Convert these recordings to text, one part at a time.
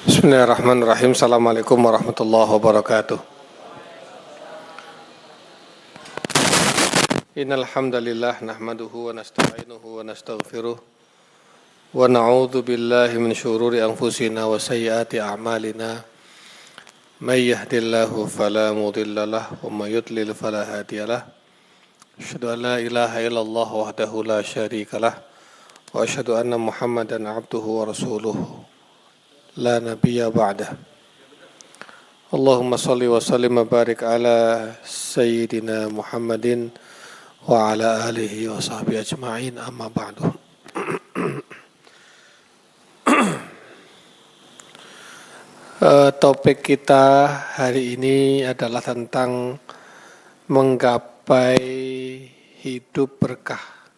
Bismillahirrahmanirrahim. Assalamualaikum warahmatullahi wabarakatuh. Innal hamdalillah nahmaduhu wa nasta'inuhu wa nastaghfiruh wa na'udzu billahi min syururi anfusina wa sayyiati a'malina. May yahdihillahu fala mudilla lahu wa may yudlil fala hadiyalah. Asyhadu an la ilaha illallah wahdahu la syarikalah wa asyhadu anna Muhammadan 'abduhu wa rasuluhu. La nabiyya ba'dah. Allahumma salli wa sallim wa barik ala sayyidina Muhammadin wa ala alihi wa sahbihi ajma'in, amma ba'du. Topik kita hari ini adalah tentang menggapai hidup berkah.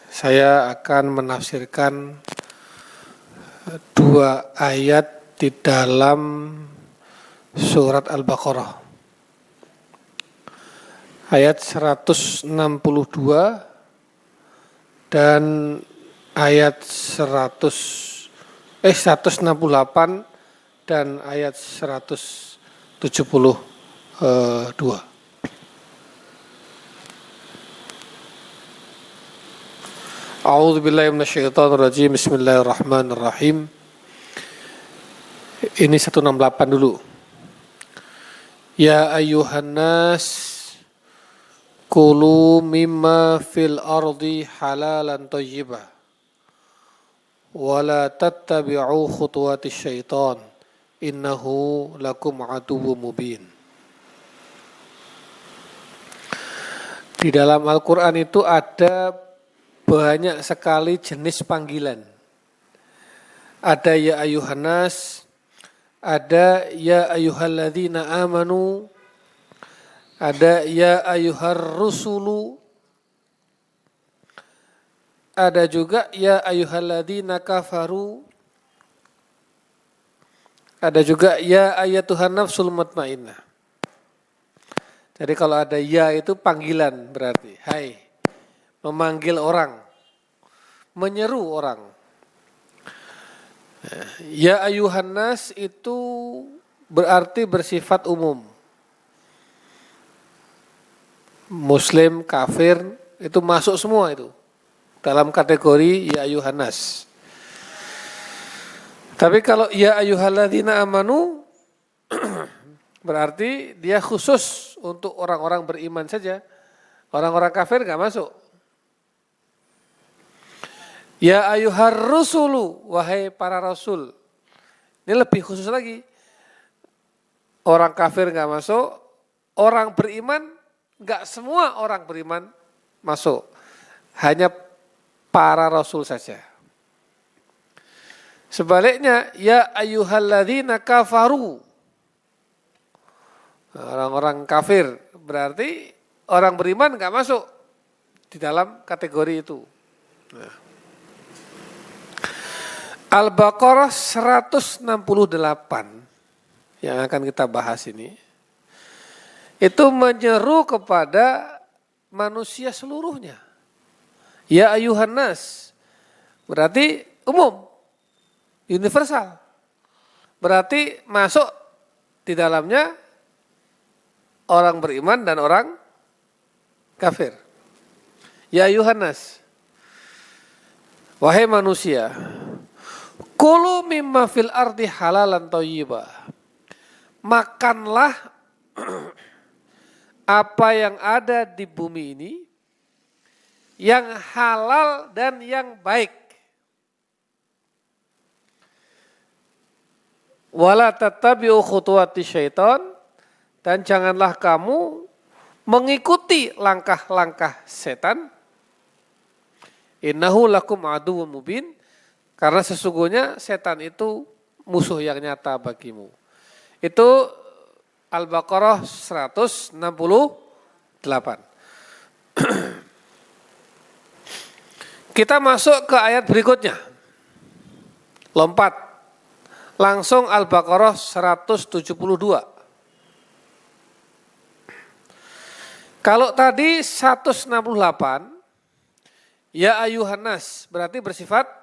Saya akan menafsirkan dua ayat di dalam surat Al-Baqarah. Ayat 162 dan ayat 168 dan ayat 172. A'udzubillahi minasyaitonirrajim. Bismillahirrahmanirrahim. Ini 168 dulu. Ya ayyuhan nas kulu mimma fil ardi halalan thayyibah wa la tattabi'u khutuwatis syaitan innahu lakum aduwwum mubin. Di dalam Al-Qur'an itu ada banyak sekali jenis panggilan. Ada ya ayyuhan nas, ada ya ayyuhalladzina amanu, ada ya ayyuhar rusulu, ada juga ya ayyuhalladzina kafaru, ada juga ya ayyatuhan nafsul mutmainnah. Jadi kalau ada ya itu panggilan berarti, hai, memanggil orang, menyeru orang. Ya ayyuhan nas itu berarti bersifat umum. Muslim, kafir itu masuk semua itu dalam kategori ya ayyuhan nas. Tapi kalau ya ayyuhalladzina amanu berarti dia khusus untuk orang-orang beriman saja. Orang-orang kafir enggak masuk. Ya ayyuhar rusulu, wahai para rasul. Ini lebih khusus lagi. Orang kafir enggak masuk, orang beriman, enggak semua orang beriman masuk. Hanya para rasul saja. Sebaliknya, ya ayyuhalladzina kafaru. Orang-orang kafir, berarti orang beriman enggak masuk di dalam kategori itu. Nah. Al-Baqarah 168 yang akan kita bahas ini, itu menyeru kepada manusia seluruhnya. Ya ayyuhan nas, berarti umum, universal. Berarti masuk di dalamnya orang beriman dan orang kafir. Ya ayyuhan nas, wahai manusia, kulu mimma fil ardi halalan thayyibah. Makanlah apa yang ada di bumi ini yang halal dan yang baik. Wala tattabi'u khutuwatis syaitan, dan janganlah kamu mengikuti langkah-langkah setan. Innahu lakum aduwwum mubin. Karena sesungguhnya setan itu musuh yang nyata bagimu. Itu Al-Baqarah 168. Kita masuk ke ayat berikutnya. Lompat. Langsung Al-Baqarah 172. Kalau tadi 168, ya ayyuhan nas berarti bersifat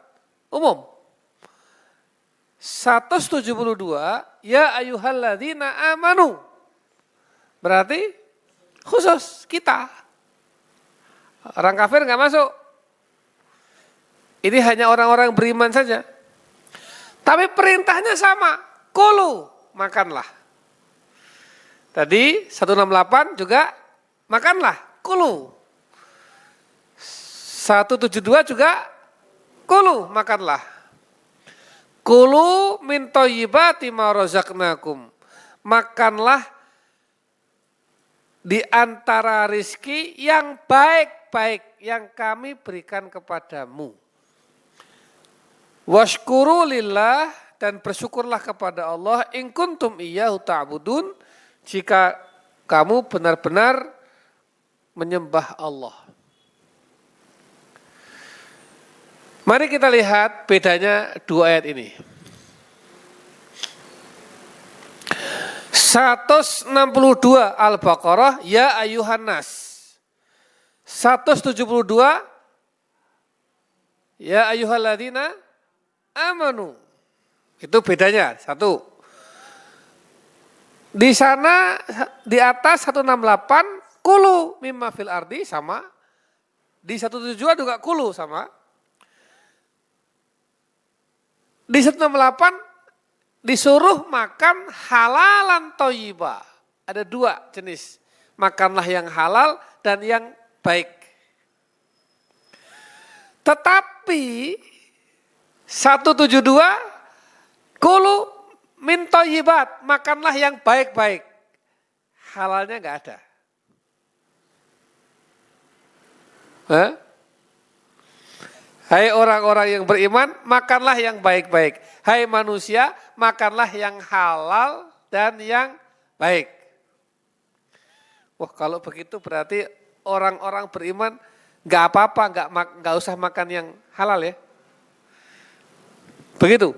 umum. 172 ya ayyuhalladzina amanu. Berarti khusus kita. Orang kafir enggak masuk. Ini hanya orang-orang beriman saja. Tapi perintahnya sama, kulu, makanlah. Tadi 168 juga makanlah, kulu. 172 juga kulu, makanlah. Kulu min thayyibati ma razaqnakum. Makanlah di antara rizki yang baik-baik yang kami berikan kepadamu. Washkuru lillah, dan bersyukurlah kepada Allah in kuntum iyyahu ta'budun, jika kamu benar-benar menyembah Allah. Mari kita lihat bedanya dua ayat ini. 162 Al-Baqarah ya ayyuhan nas. 172 ya ayyuhalladzina amanu. Itu bedanya, satu. Di sana di atas 168 kulu mimma fil ardi sama. Di 172 juga kulu sama. Di 168 disuruh makan halalan thayyibah. Ada dua jenis. Makanlah yang halal dan yang baik. Tetapi 172 kulu min thayyibat, makanlah yang baik-baik. Halalnya enggak ada. Hah? Hai orang-orang yang beriman, makanlah yang baik-baik. Hai manusia, makanlah yang halal dan yang baik. Wah, kalau begitu berarti orang-orang beriman enggak apa-apa, enggak usah makan yang halal ya. Begitu.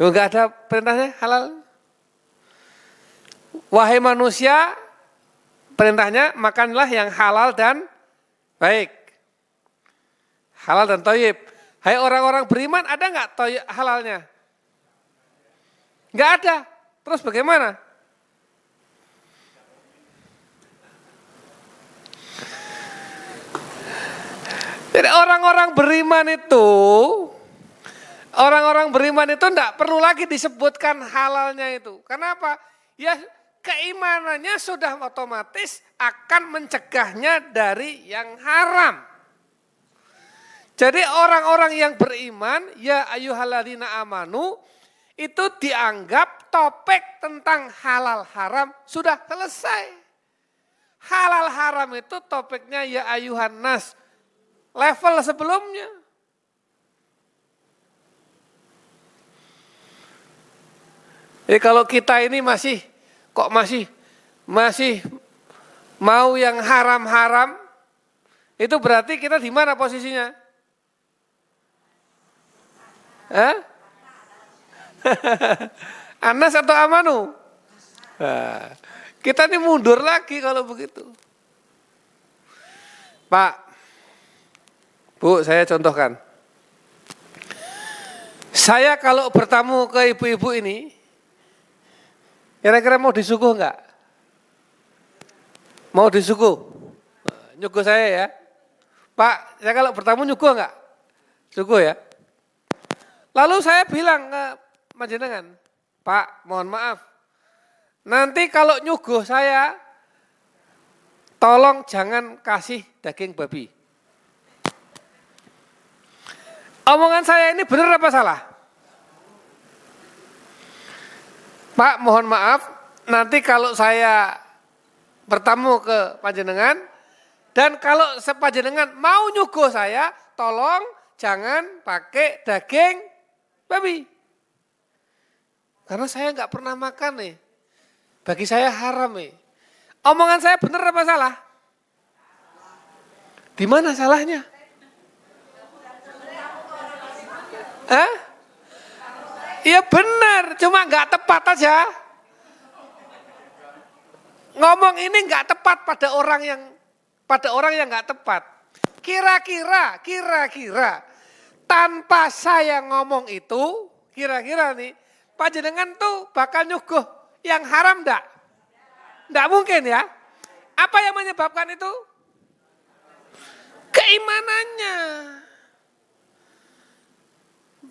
Enggak ada perintahnya halal. Wahai manusia, perintahnya makanlah yang halal dan baik. Halal dan thayyib. Hai orang-orang beriman, ada enggak halalnya? Enggak ada. Terus bagaimana? Jadi orang-orang beriman itu enggak perlu lagi disebutkan halalnya itu. Kenapa? Ya keimanannya sudah otomatis akan mencegahnya dari yang haram. Jadi orang-orang yang beriman, ya ayyuhalladzina amanu, itu dianggap topik tentang halal haram sudah selesai. Halal haram itu topiknya ya ayyuhan nas, level sebelumnya. Jadi kalau kita ini masih mau yang haram-haram, itu berarti kita di mana posisinya? Anas atau amanu? Nah, kita ini mundur lagi kalau begitu. Pak, Bu, saya contohkan. Saya kalau bertamu ke ibu-ibu ini, kira-kira mau disuguh enggak? Mau disuguh? Nyuguh saya ya. Pak, saya kalau bertamu nyuguh enggak? Suguh ya. Lalu saya bilang ke panjenengan, Pak, mohon maaf, nanti kalau nyuguh saya, tolong jangan kasih daging babi. Omongan saya ini benar apa salah? Pak, mohon maaf, nanti kalau saya bertamu ke panjenengan, dan kalau panjenengan mau nyuguh saya, tolong jangan pakai daging babi. Karena saya enggak pernah makan nih. Bagi saya haram nih. Omongan saya benar apa salah? Di mana salahnya? Iya benar, cuma enggak tepat aja. Ngomong ini enggak tepat pada orang yang enggak tepat. Kira-kira tanpa saya ngomong itu, kira-kira nih, panjenengan tuh bakal nyuguh yang haram enggak? Enggak mungkin ya. Apa yang menyebabkan itu? Keimanannya.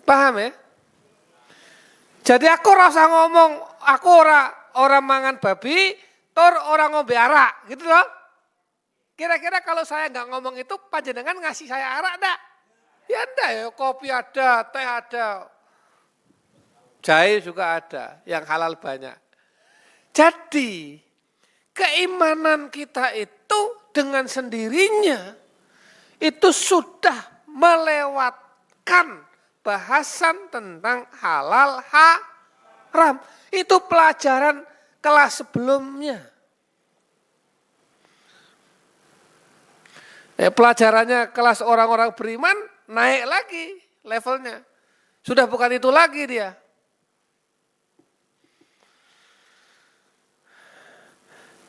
Paham ya? Jadi aku rasa ngomong, aku orang mangan babi, tur orang ngombe arak, gitu loh. Kira-kira kalau saya nggak ngomong itu, panjenengan ngasih saya arak enggak? Ya enggak ya, kopi ada, teh ada, jahe juga ada, yang halal banyak. Jadi, keimanan kita itu dengan sendirinya, itu sudah melewatkan bahasan tentang halal haram. Itu pelajaran kelas sebelumnya. Pelajarannya kelas orang-orang beriman naik lagi levelnya. Sudah bukan itu lagi dia.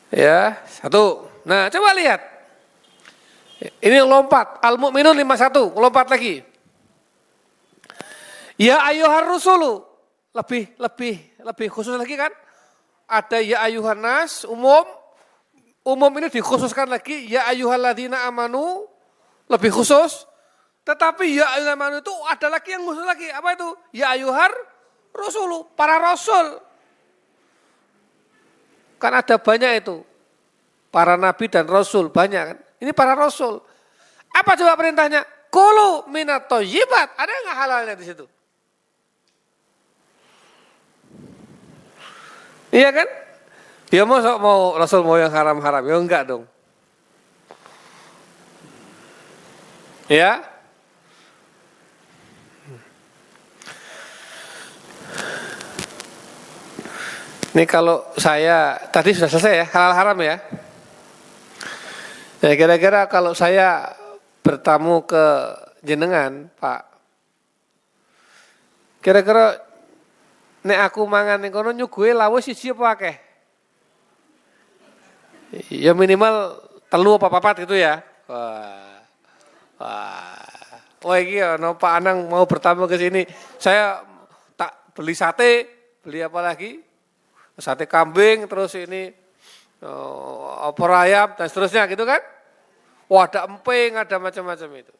Ya, satu. Nah, coba lihat. Ini lompat, Al-Mu'minun 51, lompat lagi. Ya ayyuhar rusulu, lebih khusus lagi kan? Ada ya ayyuhan nas, umum ini dikhususkan lagi, ya ayyuhalladzina amanu, lebih khusus. Tetapi ya ayyuhal amanu itu ada lagi yang khusus lagi, apa itu? Ya ayyuhar rusulu, para rasul. Kan ada banyak itu, para nabi dan rasul, banyak kan? Ini para rasul. Apa coba perintahnya? Kulu minat thayyibat. Ada nggak halalnya di situ? Iya kan? Dia mau rasul mau yang haram-haram, ya enggak dong. Ya. Ini kalau saya tadi sudah selesai ya, halal haram ya. Ya kira-kira kalau saya bertamu ke jenengan, Pak. Kira-kira nek aku mangan ning kono nyuguhe lawuh siji apa akeh? Ya minimal 3 apa 4 gitu ya. Wah iki ono Pak Anang mau bertamu ke sini. Saya tak beli sate, beli apa lagi? Sate kambing, terus ini opor ayam dan seterusnya gitu kan. Wah ada emping, ada macam-macam itu.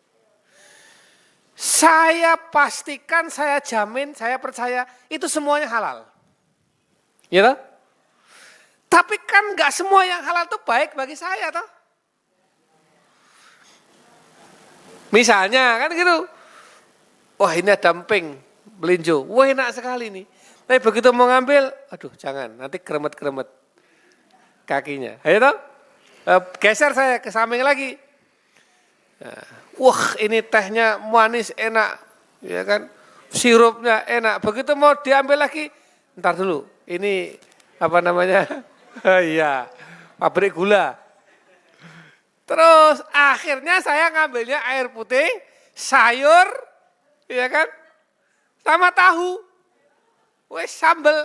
Saya pastikan, saya jamin, saya percaya itu semuanya halal. Ya toh? Tapi kan enggak semua yang halal itu baik bagi saya toh. Misalnya kan gitu. Wah ini ada emping, melinjo. Wah enak sekali nih. Tapi begitu mau ngambil, aduh jangan, nanti keremet-keremet kakinya. Ayo toh? Geser saya ke samping lagi. Nah, wah ini tehnya manis enak, ya kan? Sirupnya enak. Begitu mau diambil lagi, ntar dulu. Ini apa namanya? Iya, pabrik gula. Terus akhirnya saya ngambilnya air putih, sayur, ya kan? Sama tahu. Wes sambel.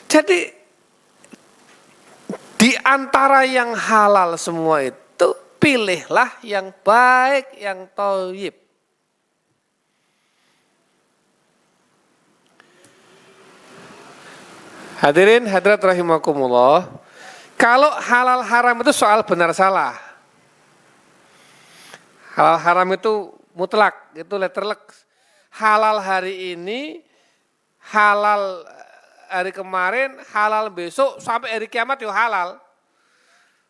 Jadi di antara yang halal semua itu pilihlah yang baik, yang thayyib. Hadirin hadirat rahimakumullah. Kalau halal haram itu soal benar salah. Halal haram itu mutlak, itu letterlek. Halal hari ini, halal hari kemarin, halal besok, sampai hari kiamat ya halal.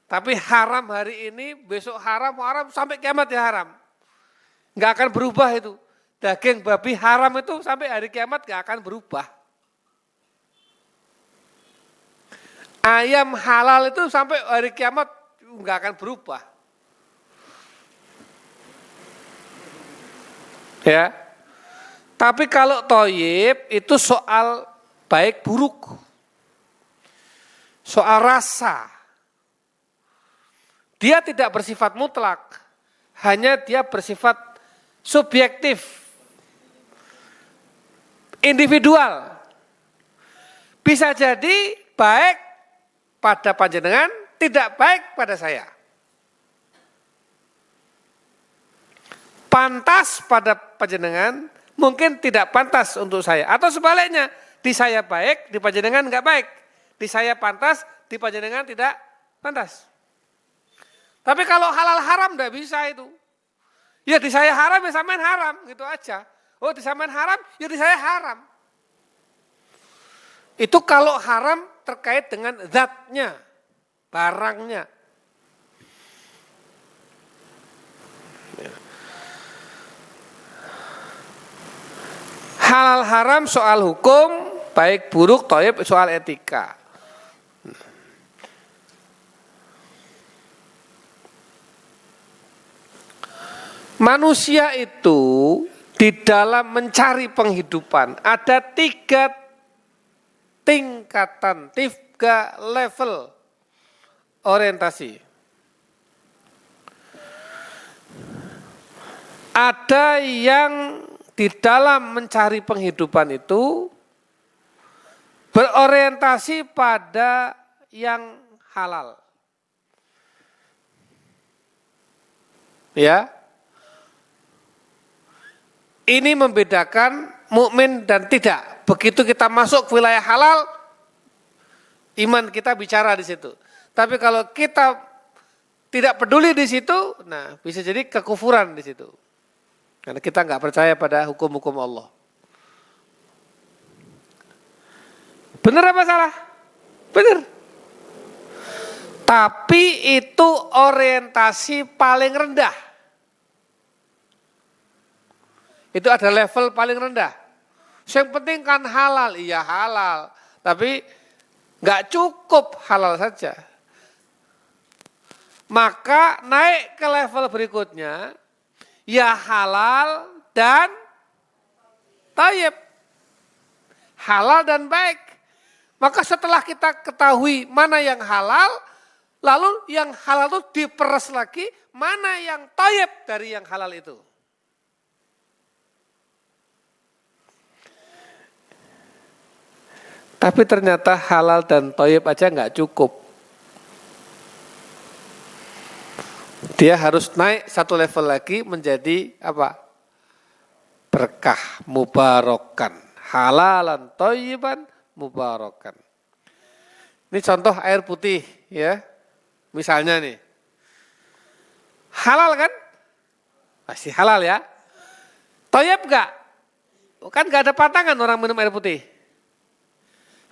Tapi haram hari ini, besok haram sampai kiamat ya haram. Enggak akan berubah itu. Daging babi haram itu sampai hari kiamat enggak akan berubah. Ayam halal itu sampai hari kiamat enggak akan berubah. Ya. Tapi kalau thayyib itu soal baik buruk. Soal rasa. Dia tidak bersifat mutlak. Hanya dia bersifat subjektif. Individual. Bisa jadi baik pada panjenengan, tidak baik pada saya. pantas pada panjenengan, mungkin tidak pantas untuk saya. Atau sebaliknya, di saya baik, di panjenengan enggak baik. Di saya pantas, di panjenengan tidak pantas. Tapi kalau halal haram enggak bisa itu. Ya di saya haram, ya sampean haram, gitu aja. Oh di sampean haram, ya di saya haram. Itu kalau haram terkait dengan zatnya, barangnya. Halal haram soal hukum, baik buruk, thayyib soal etika. Manusia itu di dalam mencari penghidupan ada 3 tingkatan, 3 level orientasi. Ada yang di dalam mencari penghidupan itu berorientasi pada yang halal. Ya. Ini membedakan mukmin dan tidak. Begitu kita masuk ke wilayah halal, iman kita bicara di situ. Tapi kalau kita tidak peduli di situ, nah bisa jadi kekufuran di situ. Karena kita nggak percaya pada hukum-hukum Allah. Benar apa salah? Benar. Tapi itu orientasi paling rendah. Itu ada level paling rendah. Yang penting kan halal, iya halal. Tapi nggak cukup halal saja. Maka naik ke level berikutnya, ya halal dan thayyib. Halal dan baik. Maka setelah kita ketahui mana yang halal, lalu yang halal itu diperes lagi, mana yang thayyib dari yang halal itu. Tapi ternyata halal dan thayyib aja nggak cukup. Dia harus naik 1 level lagi menjadi apa? Berkah, mubarakan. Halalan, thayyiban, mubarakan. Ini contoh air putih ya. Misalnya nih. Halal kan? Pasti halal ya. Thayyib enggak? Kan enggak ada pantangan orang minum air putih.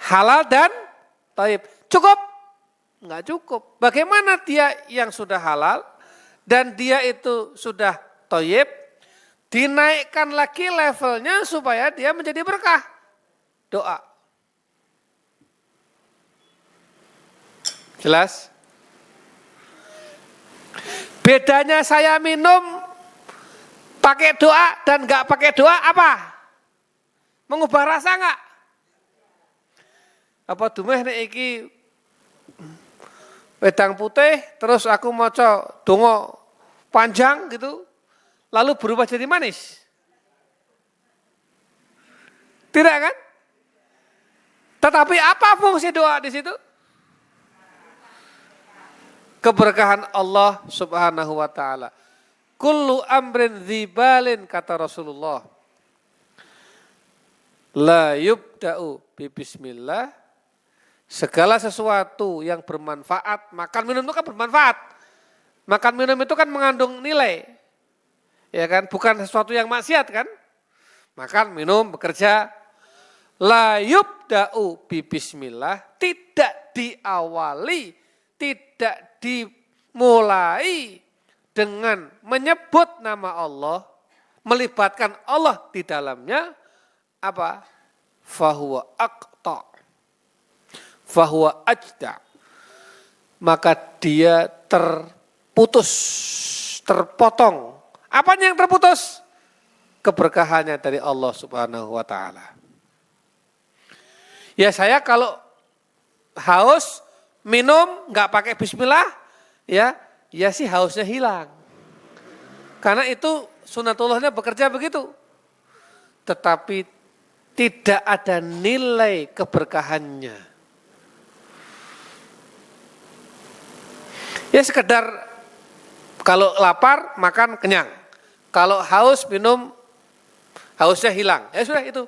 Halal dan thayyib. Cukup? Enggak cukup. Bagaimana dia yang sudah halal dan dia itu sudah thayyib, dinaikkan lagi levelnya supaya dia menjadi berkah. Doa. Jelas? Bedanya saya minum pakai doa dan enggak pakai doa apa? Mengubah rasa enggak? Apa dumeh nek iki wedang putih terus aku maca donga panjang gitu lalu berubah jadi manis? Tidak kan? Tetapi apa fungsi doa di situ? Keberkahan Allah Subhanahu wa taala. Kullu amrin dzibalin kata Rasulullah. La yubda'u bi bismillah. Segala sesuatu yang bermanfaat, makan minum itu kan bermanfaat. Makan minum itu kan mengandung nilai. Ya kan, bukan sesuatu yang maksiat kan? Makan, minum, bekerja. La yubda'u bi bismillah, tidak diawali, tidak dimulai dengan menyebut nama Allah, melibatkan Allah di dalamnya, apa? Fahuwa aqta'. Fahuwa ajda, maka dia terputus, terpotong. Apanya yang terputus? Keberkahannya dari Allah Subhanahu wa taala. Ya saya kalau haus minum nggak pakai bismillah, ya sih hausnya hilang. Karena itu sunatullahnya bekerja begitu. Tetapi tidak ada nilai keberkahannya. Ya sekedar kalau lapar makan kenyang, Kalau haus minum, hausnya hilang. Ya sudah itu.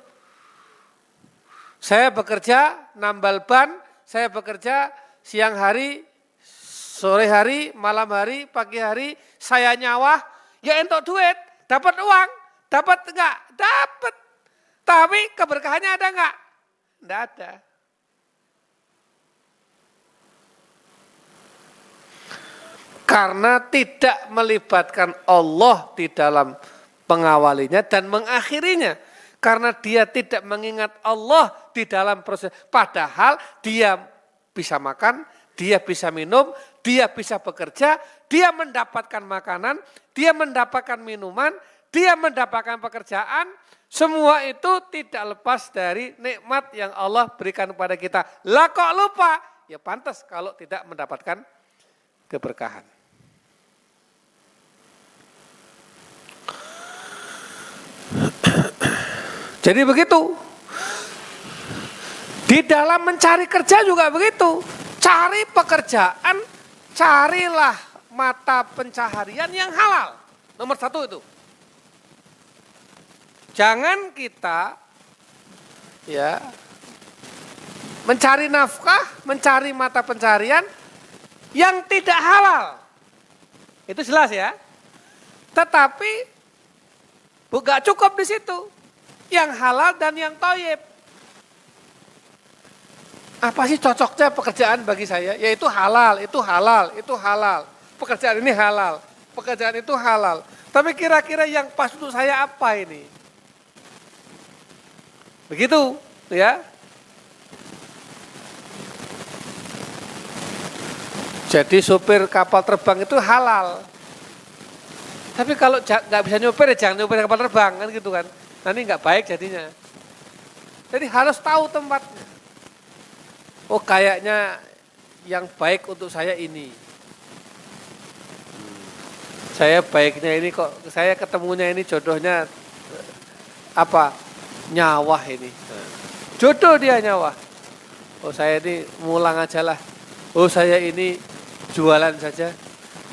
Saya bekerja nambal ban, saya bekerja siang hari, sore hari, malam hari, pagi hari, saya nyawah, ya entuk duit, dapat uang, dapat enggak? Dapat. Tapi keberkahannya ada enggak? Enggak ada. Karena tidak melibatkan Allah di dalam pengawalinya dan mengakhirinya. Karena dia tidak mengingat Allah di dalam proses. Padahal dia bisa makan, dia bisa minum, dia bisa bekerja, dia mendapatkan makanan, dia mendapatkan minuman, dia mendapatkan pekerjaan. Semua itu tidak lepas dari nikmat yang Allah berikan kepada kita. Lah kok lupa? Ya pantas kalau tidak mendapatkan keberkahan. Jadi begitu. Di dalam mencari kerja juga begitu. Cari pekerjaan, carilah mata pencaharian yang halal. Nomor 1 itu. Jangan kita ya mencari nafkah, mencari mata pencaharian yang tidak halal. Itu jelas ya. Tetapi gak cukup di situ. Yang halal dan yang thayyib. Apa sih cocoknya pekerjaan bagi saya? Yaitu halal, itu halal, itu halal. Pekerjaan ini halal, pekerjaan itu halal. Tapi kira-kira yang pas untuk saya apa ini? Begitu, ya. Jadi sopir kapal terbang itu halal. Tapi kalau nggak bisa nyopir ya jangan nyopir kapal terbang kan gitu kan. Nanti nggak baik jadinya. Jadi harus tahu tempatnya. Oh kayaknya yang baik untuk saya ini. Saya baiknya ini kok, saya ketemunya ini jodohnya apa? Nyawah ini. Jodoh dia nyawah. Oh saya ini mulang aja lah. Oh saya ini jualan saja.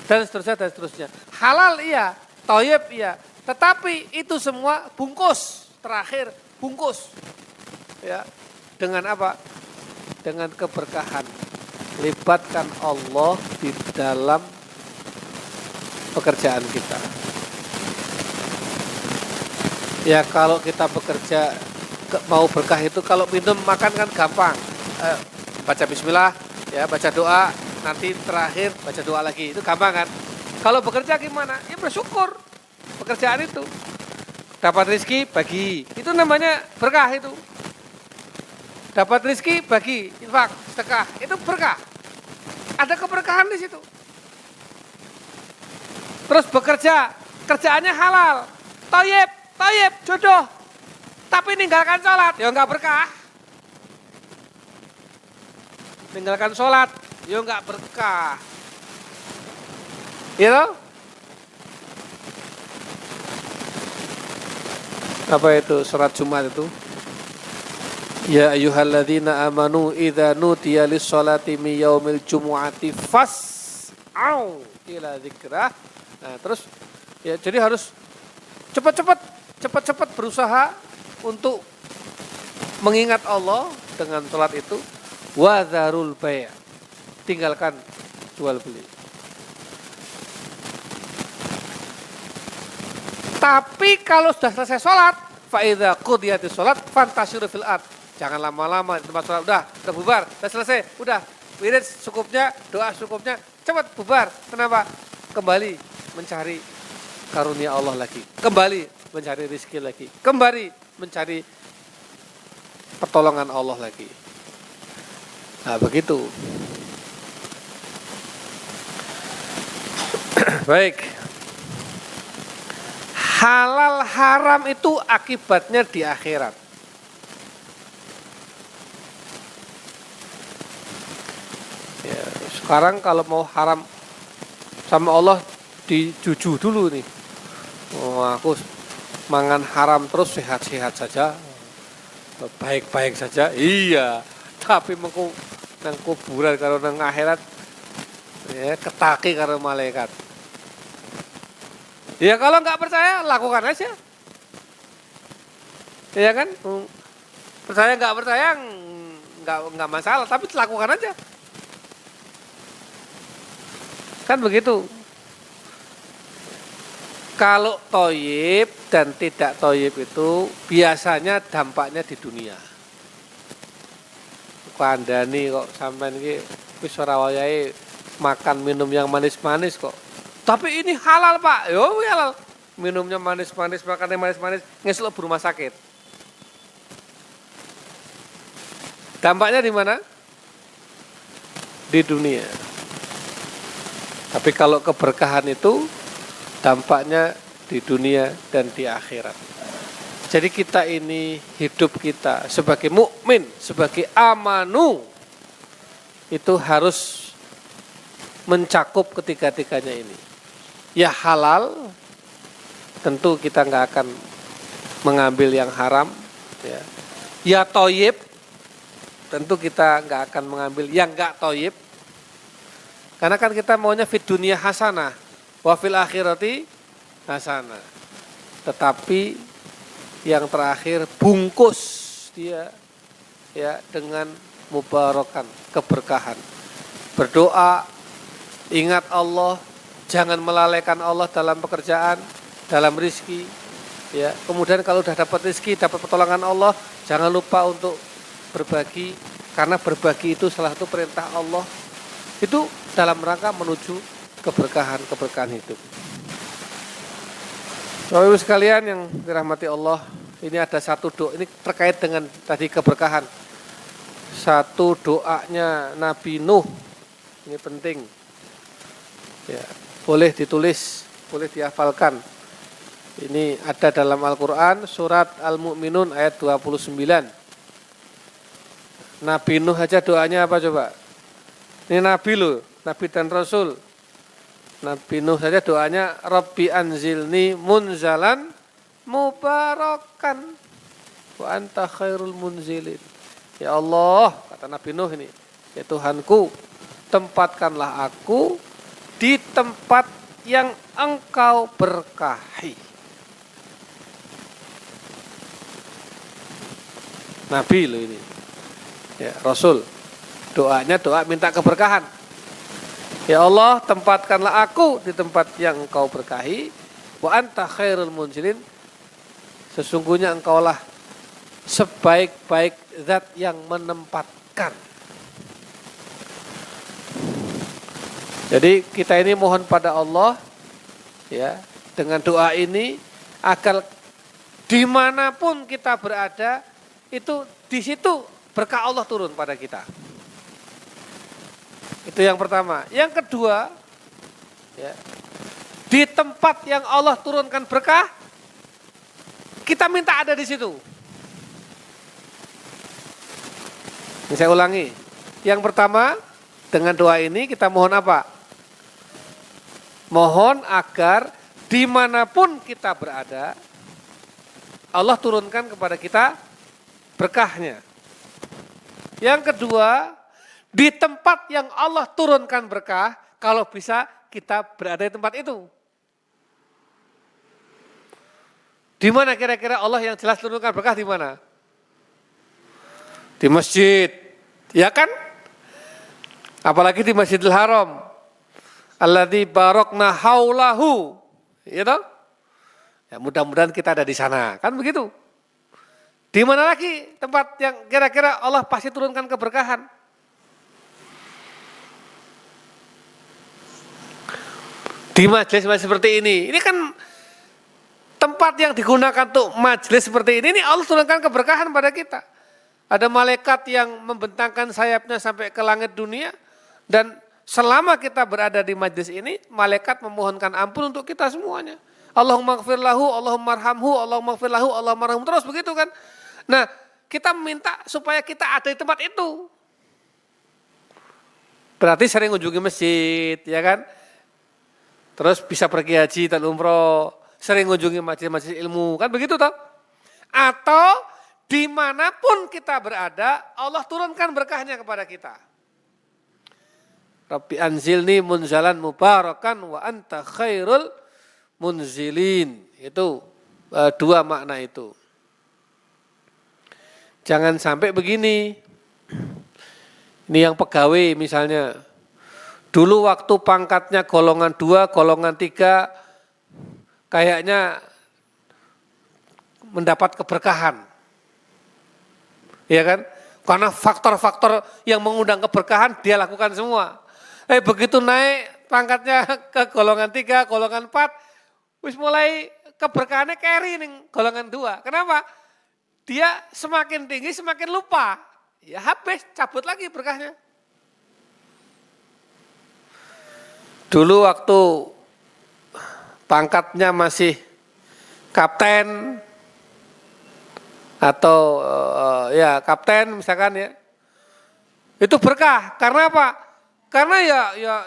Dan seterusnya dan seterusnya. Halal iya, thayyib iya. Tetapi itu semua bungkus, terakhir bungkus. Ya, dengan apa? Dengan keberkahan. Libatkan Allah di dalam pekerjaan kita. Ya kalau kita bekerja mau berkah itu kalau minum makan kan gampang. Baca bismillah, ya baca doa, nanti terakhir baca doa lagi. Itu gampang kan? Kalau bekerja gimana? Ya bersyukur. Pekerjaan itu dapat rezeki bagi, itu namanya berkah itu. Dapat rezeki bagi, infak, sedekah, itu berkah. Ada keberkahan di situ. Terus bekerja, kerjaannya halal, thayyib, jodoh. Tapi ninggalkan sholat, ya enggak berkah. Ninggalkan sholat, ya enggak berkah. Gitu? Apa itu surat Jumat itu? Ya ayyuhalladzina amanu idza nudiya lis-sholati min yaumil jumu'ati fas'au ila dzikrah. Nah, terus ya jadi harus cepat-cepat berusaha untuk mengingat Allah dengan sholat itu. Wa dzarul bai'. Tinggalkan jual beli. Tapi kalau sudah selesai sholat, fa'idha qudiyatis sholat, fantasyiru fil ard. Jangan lama-lama di tempat sholat, udah bubar, udah selesai, udah wirid cukupnya, doa cukupnya, cepat bubar. Kenapa? Kembali mencari karunia Allah lagi, kembali mencari rezeki lagi, kembali mencari pertolongan Allah lagi. Nah begitu. Baik. Halal haram itu akibatnya di akhirat. Ya, sekarang kalau mau haram sama Allah dijuju dulu nih. Oh, aku mangan haram terus sehat-sehat saja, baik-baik saja. Iya, tapi mengko nang kuburan karo nang akhirat ya ketaki karo malaikat. Ya kalau nggak percaya, lakukan aja. Ya kan? Percaya nggak percaya nggak masalah, tapi lakukan aja. Kan begitu. Kalau toyib dan tidak toyib itu biasanya dampaknya di dunia. Kandhani kok sampean iki wis ora wayahe makan minum yang manis-manis kok. Tapi ini halal, Pak. Yo halal. Minumnya manis-manis, makannya manis-manis, ngeslok rumah sakit. Dampaknya di mana? Di dunia. Tapi kalau keberkahan itu dampaknya di dunia dan di akhirat. Jadi kita ini, hidup kita sebagai mukmin, sebagai amanu, itu harus mencakup ketiga-tiganya ini. Ya halal, tentu kita nggak akan mengambil yang haram. Ya toyib, tentu kita nggak akan mengambil yang nggak toyib. Karena kan kita maunya fid dunia hasanah, wa fil akhirati hasanah. Tetapi yang terakhir bungkus dia ya dengan mubarakan, keberkahan. Berdoa, ingat Allah, jangan melalaikan Allah dalam pekerjaan, dalam rizki. Ya, kemudian kalau sudah dapat rizki, dapat pertolongan Allah, jangan lupa untuk berbagi, karena berbagi itu salah satu perintah Allah. Itu dalam rangka menuju keberkahan hidup. Bapak Ibu sekalian yang dirahmati Allah, ini ada satu doa, ini terkait dengan tadi keberkahan. Satu doanya Nabi Nuh, ini penting. Ya, boleh ditulis, boleh dihafalkan. Ini ada dalam Al-Quran, surat Al-Mu'minun ayat 29. Nabi Nuh aja doanya apa coba? Ini Nabi loh, Nabi dan Rasul. Nabi Nuh saja doanya Rabbi anzilni munzalan mubarakan wa anta khairul munzilin. Ya Allah, kata Nabi Nuh ini, ya Tuhanku, tempatkanlah aku di tempat yang Engkau berkahi. Nabi loh ini. Ya, Rasul. Doanya doa minta keberkahan. Ya Allah, tempatkanlah aku di tempat yang Engkau berkahi. Wa anta khairul munzilin. Sesungguhnya Engkaulah sebaik-baik zat yang menempatkan. Jadi kita ini mohon pada Allah ya, dengan doa ini agar dimanapun kita berada itu di situ berkah Allah turun pada kita. Itu yang pertama. Yang kedua, ya, di tempat yang Allah turunkan berkah, kita minta ada di situ. Ini saya ulangi. Yang pertama, dengan doa ini kita mohon apa? Mohon agar dimanapun kita berada, Allah turunkan kepada kita berkahnya. Yang kedua, di tempat yang Allah turunkan berkah, kalau bisa kita berada di tempat itu. Di mana kira-kira Allah yang jelas turunkan berkah di mana? Di masjid, ya kan? Apalagi di Masjidil Haram. Alladzi barakna haulahu, gitu. Ya, mudah-mudahan kita ada di sana, kan begitu? Di mana lagi tempat yang kira-kira Allah pasti turunkan keberkahan? Di majelis seperti ini kan tempat yang digunakan untuk majelis seperti ini Allah turunkan keberkahan pada kita. Ada malaikat yang membentangkan sayapnya sampai ke langit dunia, dan selama kita berada di majelis ini, malaikat memohonkan ampun untuk kita semuanya. Allahumma ighfir lahu, Allahumma arhamhu, Allahumma ighfir lahu, Allahumma arhamhu, terus begitu kan. Nah, kita minta supaya kita ada di tempat itu. Berarti sering kunjungi masjid, ya kan? Terus bisa pergi haji dan umroh, sering kunjungi majelis-majelis ilmu, kan begitu toh? Atau dimanapun kita berada, Allah turunkan berkahnya kepada kita. Rabbi anzilni munzalan mubarakan wa anta khairul munzilin. Itu dua makna itu. Jangan sampai begini. Ini yang pegawai misalnya. Dulu waktu pangkatnya golongan 2, golongan 3 kayaknya mendapat keberkahan. Ya kan? Karena faktor-faktor yang mengundang keberkahan dia lakukan semua. Begitu naik pangkatnya ke golongan 3, golongan 4, wis mulai keberkahannya carry nih golongan 2. Kenapa? Dia semakin tinggi semakin lupa. Ya habis, cabut lagi berkahnya. Dulu waktu pangkatnya masih kapten atau kapten misalkan ya. Itu berkah. Karena apa? Karena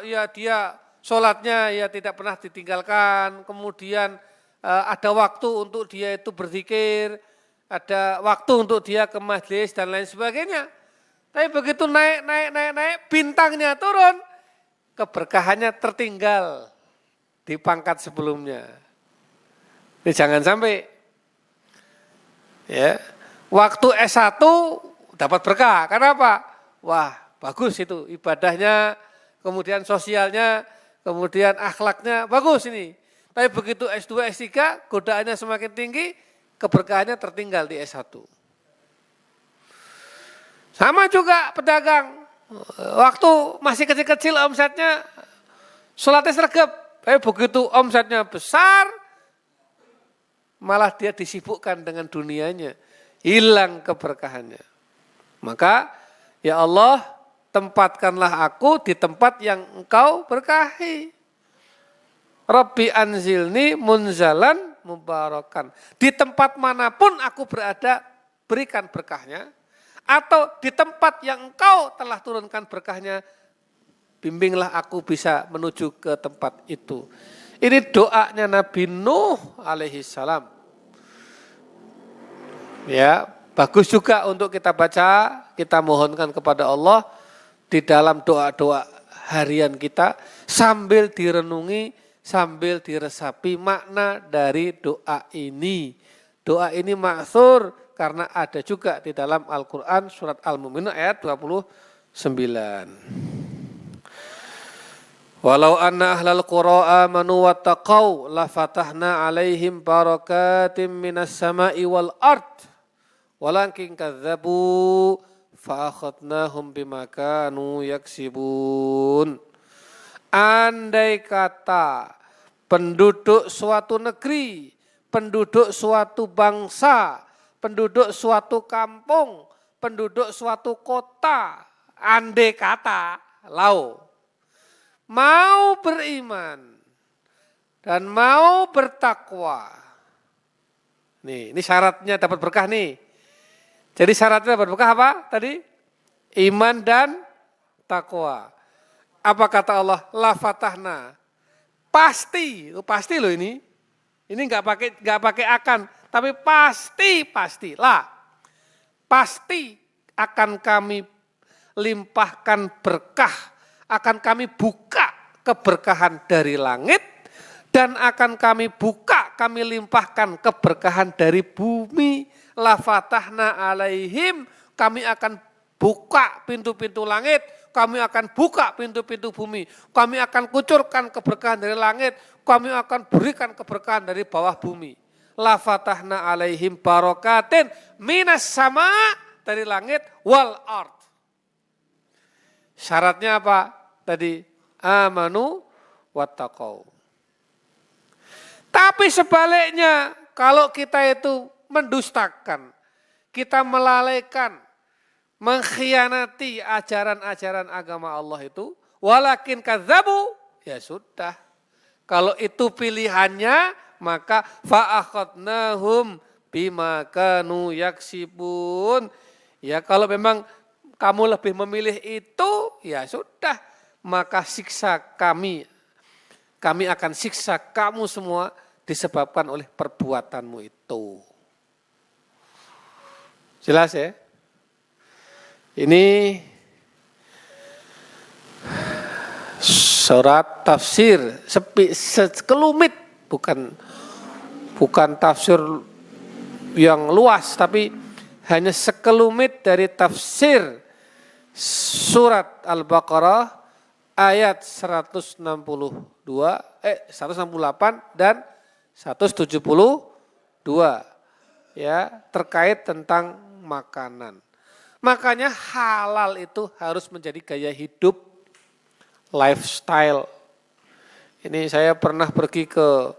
ya dia sholatnya ya tidak pernah ditinggalkan, kemudian ada waktu untuk dia itu berzikir, ada waktu untuk dia ke majelis dan lain sebagainya. Tapi begitu naik, bintangnya turun, keberkahannya tertinggal di pangkat sebelumnya. Ini jangan sampai. Ya, waktu S1 dapat berkah. Karena apa? Wah, bagus itu ibadahnya, kemudian sosialnya, kemudian akhlaknya bagus ini. Tapi begitu S2, S3, godaannya semakin tinggi, keberkahannya tertinggal di S1. Sama juga pedagang. Waktu masih kecil-kecil omsetnya sholatnya sergap. Tapi begitu omsetnya besar, malah dia disibukkan dengan dunianya. Hilang keberkahannya. Maka ya Allah, tempatkanlah aku di tempat yang engkau berkahi. Rabbi anzilni munzalan mubarakan. Di tempat manapun aku berada, berikan berkahnya. Atau di tempat yang engkau telah turunkan berkahnya, bimbinglah aku bisa menuju ke tempat itu. Ini doanya Nabi Nuh alaihi salam. Ya, bagus juga untuk kita baca, kita mohonkan kepada Allah di dalam doa-doa harian kita sambil direnungi, sambil diresapi makna dari doa ini. Doa ini ma'thur karena ada juga di dalam Al-Quran surat Al-Mu'minun ayat 29. Walau anna ahlal qura amanu wattaqau la fatahna alaihim barakatim minas sama'i wal ard. Walakin kadzabu fa akhadnahum bima kanu yaksibun. Andai kata penduduk suatu negeri, penduduk suatu bangsa, penduduk suatu kampung, penduduk suatu kota, andai kata, mau beriman dan mau bertakwa. Ini syaratnya dapat berkah nih. Jadi syaratnya dapat berkah apa tadi? Iman dan takwa. Apa kata Allah? La fatahna. Pasti loh ini. Ini enggak pakai akan, tapi pasti lah. Pasti akan kami limpahkan berkah, akan kami buka keberkahan dari langit dan akan kami limpahkan keberkahan dari bumi. La fatahna alaihim, kami akan buka pintu-pintu langit, kami akan buka pintu-pintu bumi, kami akan kucurkan keberkahan dari langit, kami akan berikan keberkahan dari bawah bumi. La fatahna alaihim barakatin minas sama, dari langit, wal ard. Syaratnya apa? Tadi amanu wattaqau. Tapi sebaliknya, kalau kita itu mendustakan, kita melalaikan, mengkhianati ajaran-ajaran agama Allah itu, walakin kadzabu, ya sudah. Kalau itu pilihannya, maka fa'akhadnahum bima kanu yaksibun. Ya kalau memang kamu lebih memilih itu, ya sudah. Maka siksa kami akan siksa kamu semua disebabkan oleh perbuatanmu itu. Jelas ya? Ini surat tafsir sekelumit bukan tafsir yang luas, tapi hanya sekelumit dari tafsir surat Al-Baqarah ayat 168 dan 172 ya, terkait tentang makanan. Makanya halal itu harus menjadi gaya hidup, lifestyle. Ini saya pernah pergi ke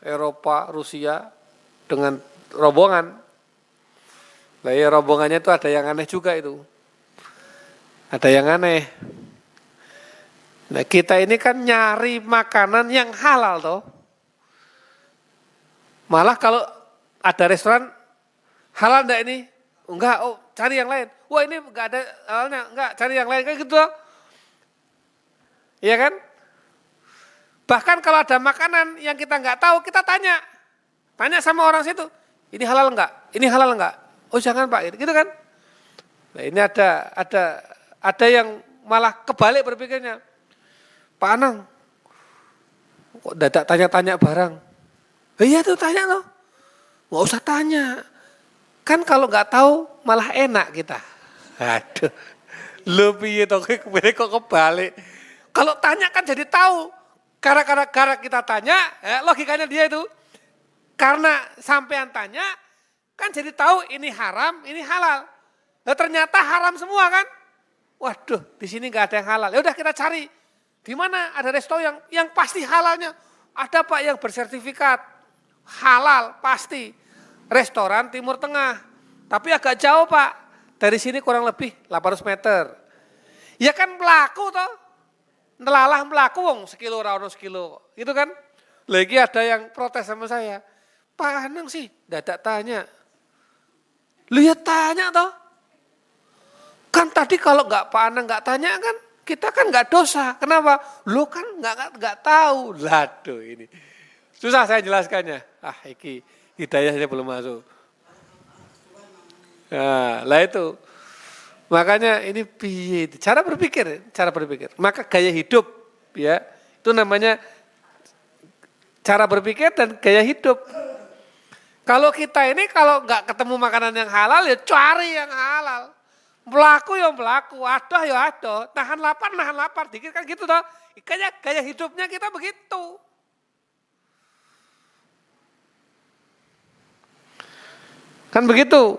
Eropa, Rusia dengan rombongan. Nah ya, rombongannya itu ada yang aneh juga itu. Ada yang aneh. Nah kita ini kan nyari makanan yang halal toh. Malah kalau ada restoran, halal enggak ini? Enggak, oh cari yang lain. Wah ini enggak ada halalnya, enggak, cari yang lain, kayak gitu toh. Iya kan? Bahkan kalau ada makanan yang kita enggak tahu, kita tanya. Tanya sama orang situ, ini halal enggak? Ini halal enggak? Oh jangan Pak, gitu kan? Nah ini ada yang malah kebalik berpikirnya. Pak Anang, kok dadak tanya-tanya barang? Iya tuh tanya loh, nggak usah tanya. Kan kalau nggak tahu malah enak kita. Aduh, lebih itu kok kebalik. Kalau tanya kan jadi tahu. Gara-gara kita tanya, logikanya dia itu. Karena sampean tanya, kan jadi tahu ini haram, ini halal. Nah ternyata haram semua kan. Waduh, di sini nggak ada yang halal. Ya udah kita cari. Di mana ada resto yang pasti halalnya. Ada Pak yang bersertifikat halal pasti. Restoran Timur Tengah. Tapi agak jauh Pak. Dari sini kurang lebih 800 meter. Ya kan melaku toh. Nelalah melaku wong sekilo rawon sekilo. Gitu kan. Lagi ada yang protes sama saya. Pak Anang sih dadak tanya. Lihat tanya toh. Kan tadi kalau Pak Anang nggak tanya kan, kita kan nggak dosa. Kenapa? Lo kan nggak tahu. Laduh ini. Susah saya jelaskannya. Iki hidayahnya belum masuk. Nah, lah itu. Makanya ini cara berpikir. Maka gaya hidup ya, itu namanya cara berpikir dan gaya hidup. Kalau kita ini kalau nggak ketemu makanan yang halal ya cari yang halal. Melaku ya melaku, adoh ya adoh, nahan lapar, dikit kan gitu toh. Gaya hidupnya kita begitu. Kan begitu.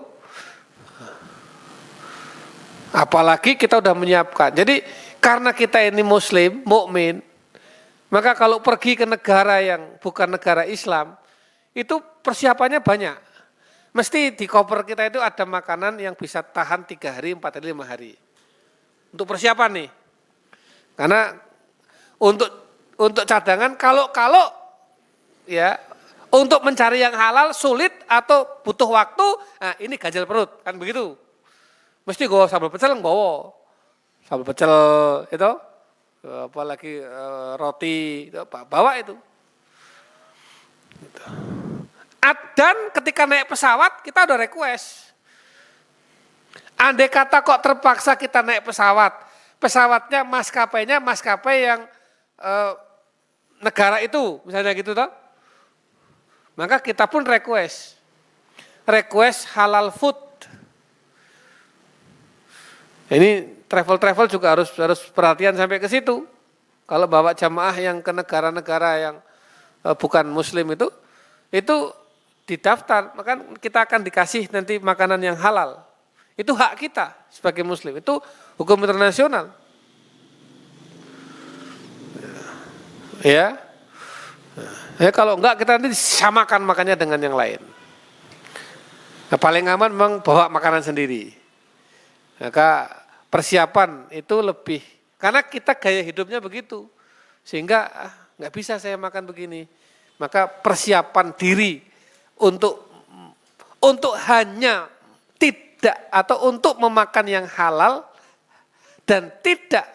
Apalagi kita udah menyiapkan. Jadi karena kita ini muslim, mukmin, maka kalau pergi ke negara yang bukan negara Islam, itu persiapannya banyak. Mesti di koper kita itu ada makanan yang bisa tahan 3 hari, 4 hari, 5 hari. Untuk persiapan nih. Karena untuk cadangan kalau ya untuk mencari yang halal sulit atau butuh waktu, nah ini ganjel perut, kan begitu. Mesti gue sambal pecel nggowo. Sambal pecel itu apalagi roti itu bawa itu. Gitu. Dan ketika naik pesawat kita udah request. Andai kata kok terpaksa kita naik pesawat. Pesawatnya maskapai yang negara itu. Misalnya gitu toh. Maka kita pun request. Request halal food. Ini travel juga harus perhatian sampai ke situ. Kalau bawa jamaah yang ke negara-negara yang bukan muslim itu didaftar, maka kita akan dikasih nanti makanan yang halal. Itu hak kita sebagai muslim, itu hukum internasional. Ya, kalau enggak kita nanti disamakan makannya dengan yang lain. Nah, paling aman memang bawa makanan sendiri. Maka persiapan itu lebih, karena kita gaya hidupnya begitu. Sehingga enggak bisa saya makan begini. Maka persiapan diri untuk hanya tidak atau untuk memakan yang halal dan tidak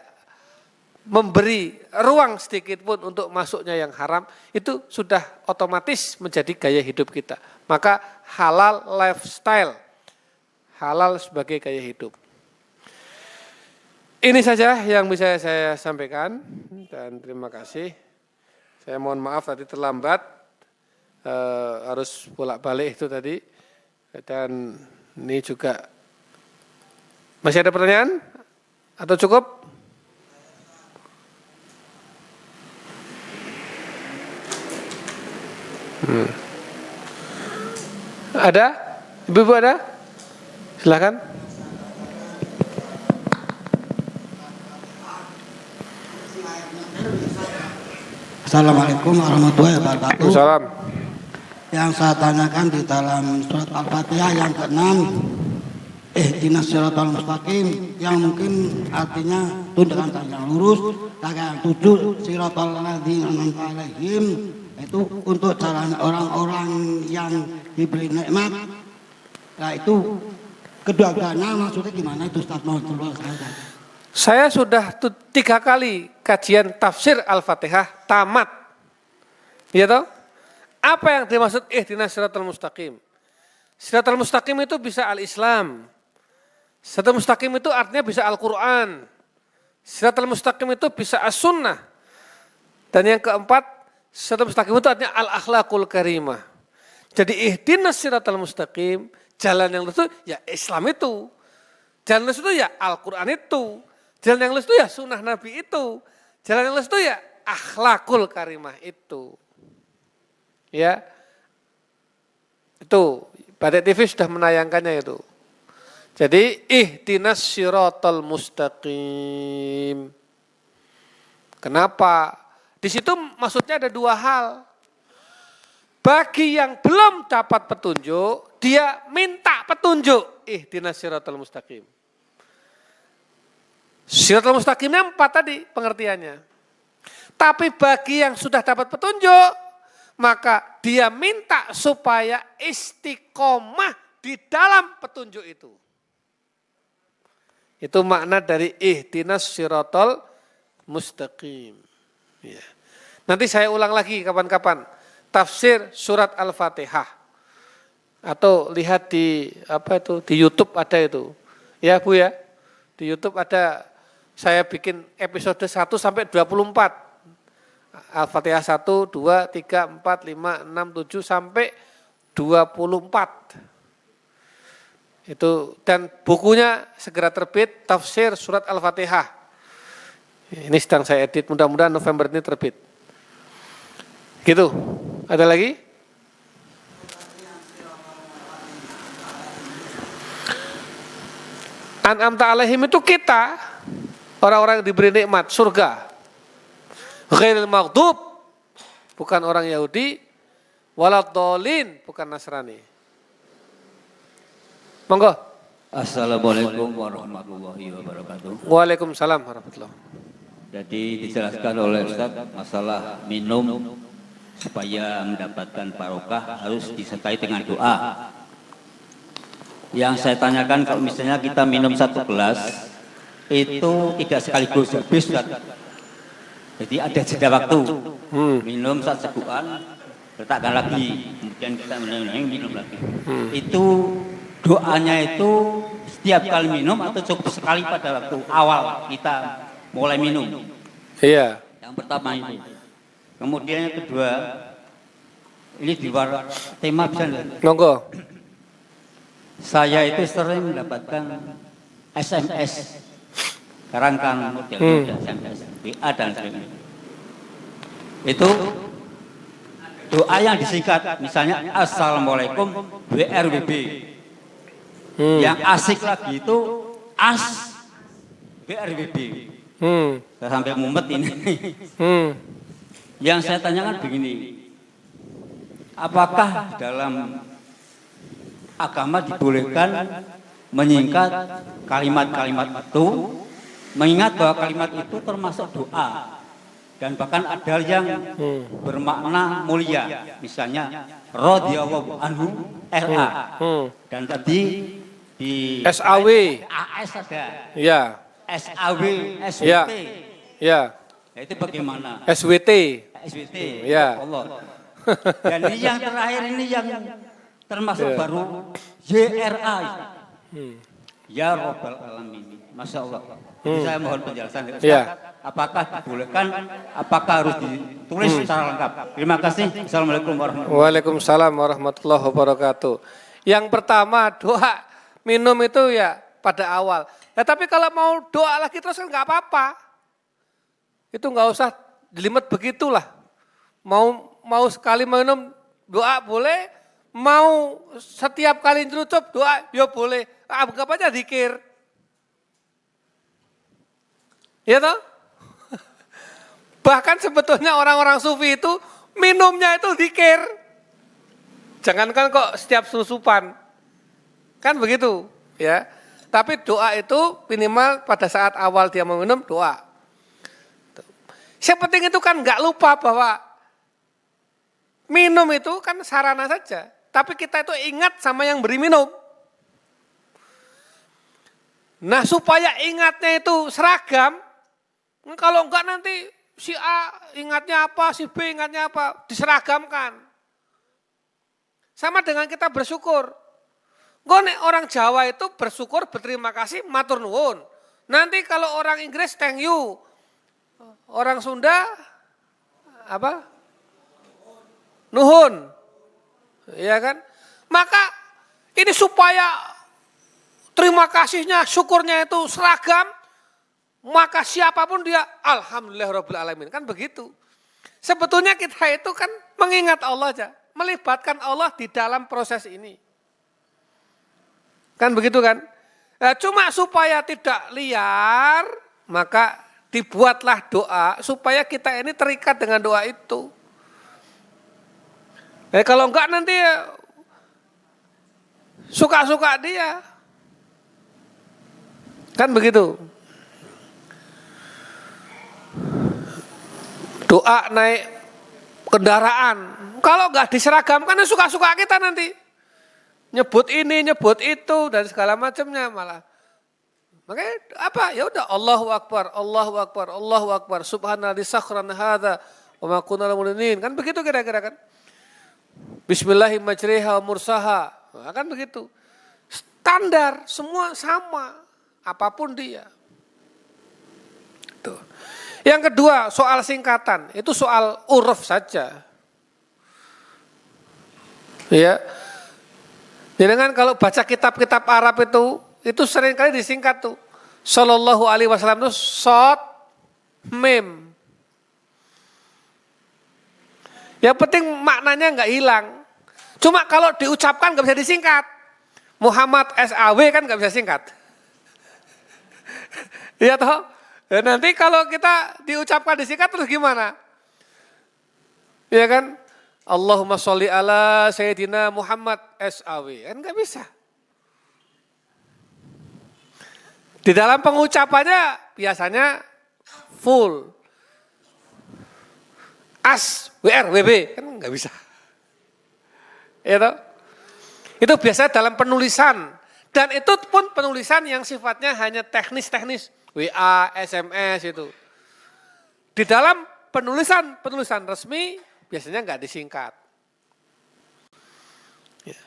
memberi ruang sedikit pun untuk masuknya yang haram, itu sudah otomatis menjadi gaya hidup kita. Maka halal lifestyle, halal sebagai gaya hidup. Ini saja yang bisa saya sampaikan dan terima kasih. Saya mohon maaf tadi terlambat, harus bolak-balik itu tadi. Dan ini juga, masih ada pertanyaan? Atau cukup? Ada? Ibu-ibu ada? Silakan. Assalamualaikum warahmatullahi wabarakatuh. Waalaikumsalam. Yang saya tanyakan di dalam surat Al-Fatihah yang ke-6, ihdinas siratal mustaqim, yang mungkin artinya tunjukkan jalan yang lurus. Yang 7, siratal ladzina an'amta 'alaihim, itu untuk jalan orang-orang yang diberi nikmat. Nah itu kedua-duanya maksudnya gimana itu Ustaz? Saya sudah 3 kali kajian tafsir Al-Fatihah tamat. Ya toh? Apa yang dimaksud ihdinas siratal mustaqim? Siratal mustaqim itu bisa al-Islam. Siratal mustaqim itu artinya bisa Al-Quran. Siratal mustaqim itu bisa as-sunnah. Dan yang keempat, siratal mustaqim itu artinya al-akhlaqul karimah. Jadi ihdinas siratal mustaqim, jalan yang lurus itu ya Islam itu. Jalan lurus itu ya Al-Quran itu. Jalan yang lurus itu ya sunnah Nabi itu. Jalan yang lurus itu ya akhlakul karimah itu. Ya, itu Batik TV sudah menayangkannya itu. Jadi ihdinas siratal mustaqim. Kenapa? Di situ maksudnya ada 2 hal. Bagi yang belum dapat petunjuk, dia minta petunjuk. Ihdinas siratal mustaqim. Siratal mustaqimnya 4 tadi pengertiannya. Tapi bagi yang sudah dapat petunjuk, maka dia minta supaya istiqomah di dalam petunjuk itu. Itu makna dari ihdinas siratal mustaqim. Ya. Nanti saya ulang lagi kapan-kapan. Tafsir surat Al-Fatihah. Atau lihat di di YouTube ada itu. Ya Bu ya. Di YouTube ada, saya bikin episode 1 sampai 24. Al-Fatihah 1, 2, 3, 4, 5, 6, 7 sampai 24. Itu, dan bukunya segera terbit, tafsir surat Al-Fatihah. Ini sedang saya edit, mudah-mudahan November ini terbit. Gitu. Ada lagi? An'amta 'alaihim itu kita, orang-orang yang diberi nikmat surga. Ghairil maghdub, bukan orang Yahudi, waladhdallin, bukan Nasrani. Monggo. Assalamualaikum warahmatullahi wabarakatuh. Waalaikumsalam warahmatullahi. Jadi dijelaskan oleh Ustaz masalah minum supaya mendapatkan barokah harus disertai dengan doa. Yang saya tanyakan, kalau misalnya kita minum 1 gelas itu tidak sekaligus habis, Ustaz. Jadi ada jeda waktu. Minum 1 segukan, letakkan lagi, kemudian kita minum lagi. Itu doanya itu setiap kali minum atau cukup sekali pada waktu awal kita mulai minum? Iya. Yang pertama itu. Kemudian yang kedua, ini di luar tema bisa enggak? Monggo. Saya itu sering mendapatkan SMS. Sekarang kan modelnya SMS, WA dan sebagainya. Itu doa yang disingkat, misalnya Assalamualaikum BRWB. Yang asik lagi itu AS BRWB. Saya sampai mumet ini. Yang saya tanyakan begini, apakah dalam agama dibolehkan menyingkat kalimat-kalimat itu, mengingat bahwa kalimat itu termasuk doa dan bahkan ada yang bermakna mulia, misalnya radhiyallahu anhu RA, dan tadi di SAW. AS ada. Ya. SAW, SWT. Ya. Ya. Itu bagaimana? SWT. SWT. Ya. Allah. Dan ini yang terakhir ini yang termasuk baru YRA. Ya Rabbal Alamin. Masya Allah. Jadi saya mohon penjelasan dari Ustaz. Ya. Apakah dibolehkan, apakah harus ditulis secara lengkap? Terima kasih. Assalamualaikum warahmatullahi wabarakatuh. Waalaikumsalam warahmatullahi wabarakatuh. Yang pertama doa minum itu ya pada awal. Ya tapi kalau mau doa lagi terus kan nggak apa-apa. Itu nggak usah jelimet begitulah. Mau sekali minum doa boleh, mau setiap kali nyucup doa ya boleh. Anggap aja zikir. Ya toh? Bahkan sebetulnya orang-orang sufi itu minumnya itu zikir. Jangankan kok setiap susupan. Kan begitu, ya. Tapi doa itu minimal pada saat awal dia meminum doa. Yang penting itu kan enggak lupa bahwa minum itu kan sarana saja. Tapi kita itu ingat sama yang beri minum. Nah supaya ingatnya itu seragam, kalau enggak nanti si A ingatnya apa, si B ingatnya apa, diseragamkan. Sama dengan kita bersyukur. Orang Jawa itu bersyukur, berterima kasih, matur nuwun. Nanti kalau orang Inggris thank you, orang Sunda apa? Nuhun. Iya kan? Maka ini supaya terima kasihnya, syukurnya itu seragam, maka siapapun dia, alhamdulillahirabbil alamin. Kan begitu. Sebetulnya kita itu kan mengingat Allah aja, melibatkan Allah di dalam proses ini. Kan begitu kan? Nah, cuma supaya tidak liar, maka dibuatlah doa supaya kita ini terikat dengan doa itu. Kalau enggak nanti ya suka-suka dia. Kan begitu. Doa naik kendaraan. Kalau enggak diseragamkan ya suka-suka kita nanti. Nyebut ini, nyebut itu dan segala macamnya malah. Makanya apa? Ya udah Allahu Akbar, Allahu Akbar, Allahu Akbar. Subhanallah sakhrana hadza wa ma kunna mu'minin. Kan begitu kira-kira kan? Bismillahirrahmanirrahim mursaha. Nah, kan begitu. Standar semua sama apapun dia. Tuh. Yang kedua soal singkatan, itu soal uruf saja. Ya. Jadi kan kalau baca kitab-kitab Arab itu sering kali disingkat tuh. Sallallahu alaihi wasallam itu shod mim. Yang penting maknanya enggak hilang. Cuma kalau diucapkan enggak bisa disingkat. Muhammad SAW kan enggak bisa singkat. Iya toh? Ya, nanti kalau kita diucapkan disingkat terus gimana? Iya kan? Allahumma sholli ala Sayyidina Muhammad SAW. Kan enggak bisa. Di dalam pengucapannya biasanya full. As, WR, WB. Kan enggak bisa. Ya toh? Itu biasanya dalam penulisan. Dan itu pun penulisan yang sifatnya hanya teknis-teknis. WA, SMS itu. Di dalam penulisan resmi biasanya enggak disingkat. Ya.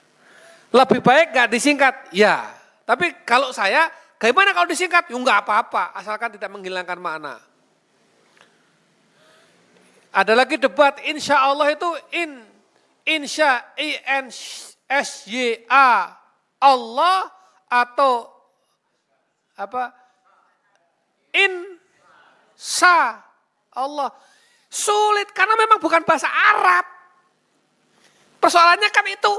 Lebih baik enggak disingkat, ya. Tapi kalau saya, bagaimana kalau disingkat? Ya enggak apa-apa, asalkan tidak menghilangkan makna. Ada lagi debat, insya Allah itu insya INSYA Allah atau apa? Insya Allah. Sulit karena memang bukan bahasa Arab. Persoalannya kan itu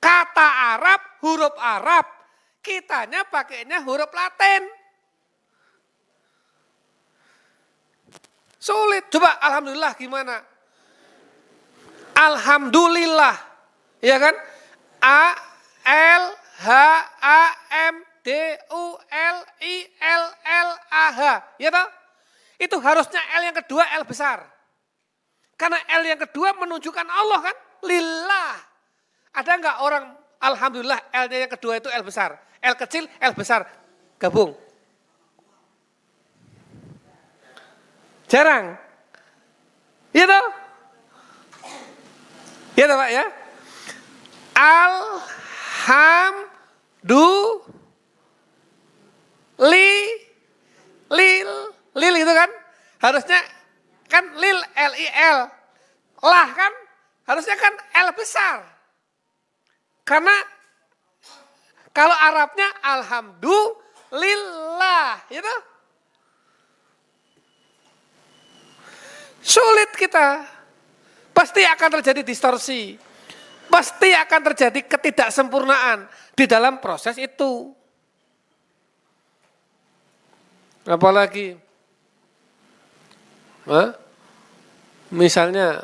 kata Arab, huruf Arab. Kitanya pakainya huruf Latin. Sulit. Coba alhamdulillah gimana? Alhamdulillah. Ya kan? A L H A M D U L I L L A H. Ya toh? Itu harusnya L yang kedua L besar. Karena L yang kedua menunjukkan Allah kan? Lillah. Ada enggak orang alhamdulillah L-nya yang kedua itu L besar. L kecil, L besar. Gabung. Jarang. Iya toh? Iya toh Pak ya? Harusnya kan lil, L-I-L. Lah kan, harusnya kan L besar. Karena kalau Arabnya alhamdulillah, gitu. Sulit kita. Pasti akan terjadi distorsi. Pasti akan terjadi ketidaksempurnaan di dalam proses itu. Apalagi misalnya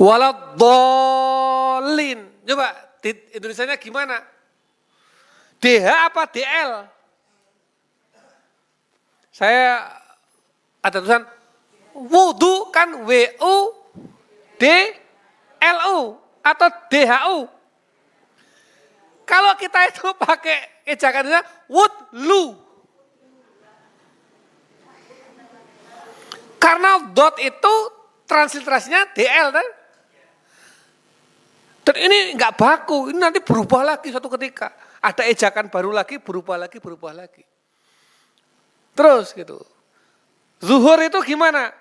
waladhdallin. Coba di Indonesianya gimana? DH apa DL? Saya ada tulisan wudu kan WUDLU atau DHU. Kalau kita itu pakai ejakannya wudlu. Karena dot itu transliterasinya DL kan. Dan ini enggak baku, ini nanti berubah lagi suatu ketika. Ada ejakan baru lagi, berubah lagi. Terus gitu. Zuhur itu gimana?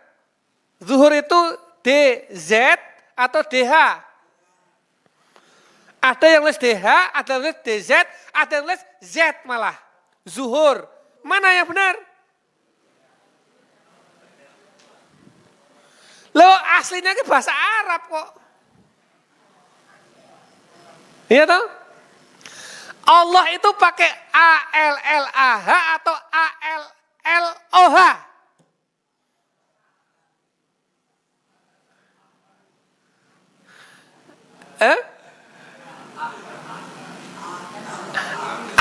Zuhur itu DZ atau DH? Ada yang nulis DH, ada yang nulis DZ, ada yang nulis Z malah. Zuhur. Mana yang benar? Loh aslinya ke bahasa Arab kok. Iya toh? Allah itu pakai ALLAH atau ALLOH?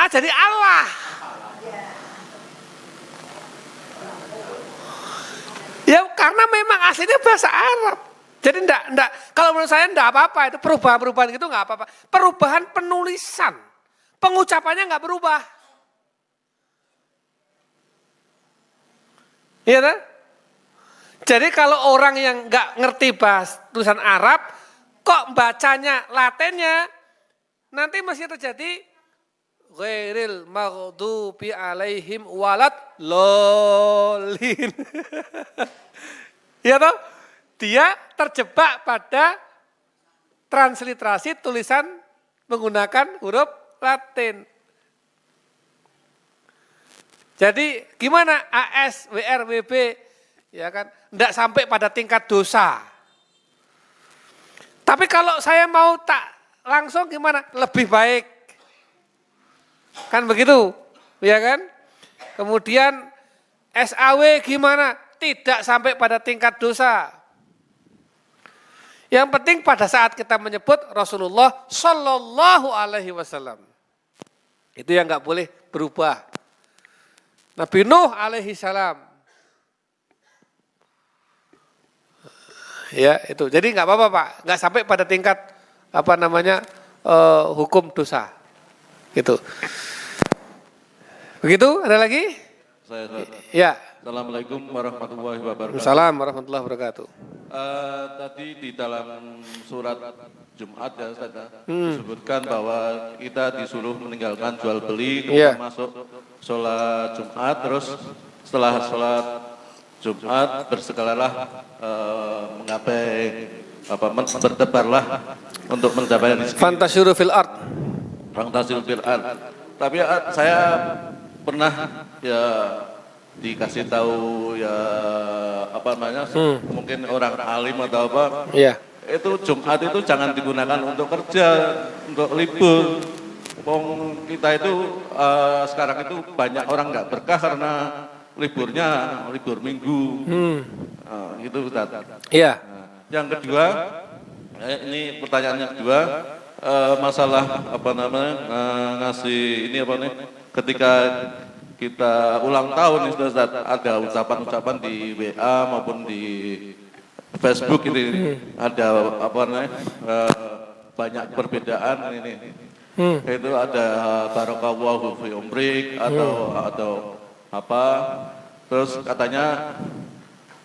Jadi Allah. Ya karena memang aslinya bahasa Arab. Jadi enggak, kalau menurut saya enggak apa-apa, itu perubahan gitu enggak apa-apa. Perubahan penulisan, pengucapannya enggak berubah. Iya kan? Jadi kalau orang yang enggak ngerti bahasa tulisan Arab, kok bacanya Latinnya, nanti masih terjadi ghairil maghdubi alaihim waladhdallin. Ya toh? Dia terjebak pada transliterasi tulisan menggunakan huruf Latin. Jadi gimana AS, WR, WB, ya kan? Enggak sampai pada tingkat dosa. Tapi kalau saya mau tak langsung gimana? Lebih baik. Kan begitu, ya kan? Kemudian SAW gimana? Tidak sampai pada tingkat dosa. Yang penting pada saat kita menyebut Rasulullah Shallallahu Alaihi Wasallam. Itu yang nggak boleh berubah. Nabi Nuh alaihi salam. Ya itu. Jadi nggak apa-apa Pak. Nggak sampai pada tingkat hukum dosa. Gitu. Begitu? Ada lagi? Ya. Assalamualaikum warahmatullahi wabarakatuh. Assalamualaikum warahmatullahi wabarakatuh. Tadi di dalam surat Jumat ya Ustaz, disebutkan bahwa kita disuruh meninggalkan jual beli, kemudian masuk sholat Jumat, terus setelah sholat Jumat bersegeralah bertebarlah untuk mencapai rezeki. Fantasiru fil ard. Fantasiru fil ard. Tapi saya pernah ya dikasih tahu ya mungkin orang alim atau apa. Iya. Itu Jumat itu jangan digunakan untuk kerja, untuk libur. Kita itu sekarang itu banyak orang nggak berkah karena libur minggu. Gitu Ustaz. Iya. Yang kedua, ini pertanyaan yang kedua, masalah ngasih ini ketika kita ulang tahun nih Ustaz, ada ucapan-ucapan di WA maupun di Facebook ini ada banyak perbedaan ini. Itu ada barakallahu fi umrik atau apa. Terus katanya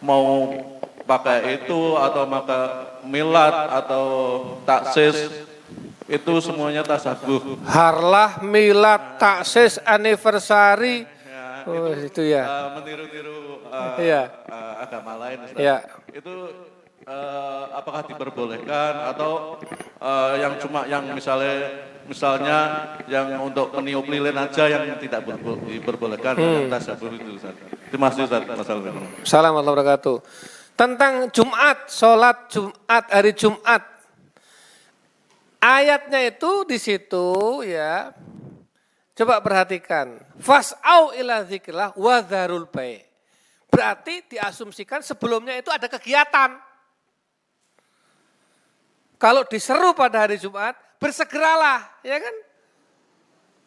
mau pakai itu atau maka milad atau taksis itu semuanya tasabuh. Harlah, milad, taksis, anniversary, Oh, itu ya. Meniru-niru Iya. agama lain, Ustaz. Iya. Itu apakah diperbolehkan atau yang misalnya yang untuk meniup lilin aja yang tidak diperbolehkan yang tasabuh itu, Ustaz. Terima kasih, Ustaz. Assalamualaikum. Assalamualaikum warahmatullahi wabarakatuh. Tentang Jumat, sholat Jumat, hari Jumat. Ayatnya itu di situ ya. Coba perhatikan. Fas'au ila dzikrillah wa dzarul bai'. Berarti diasumsikan sebelumnya itu ada kegiatan. Kalau diseru pada hari Jumat, bersegeralah, ya kan?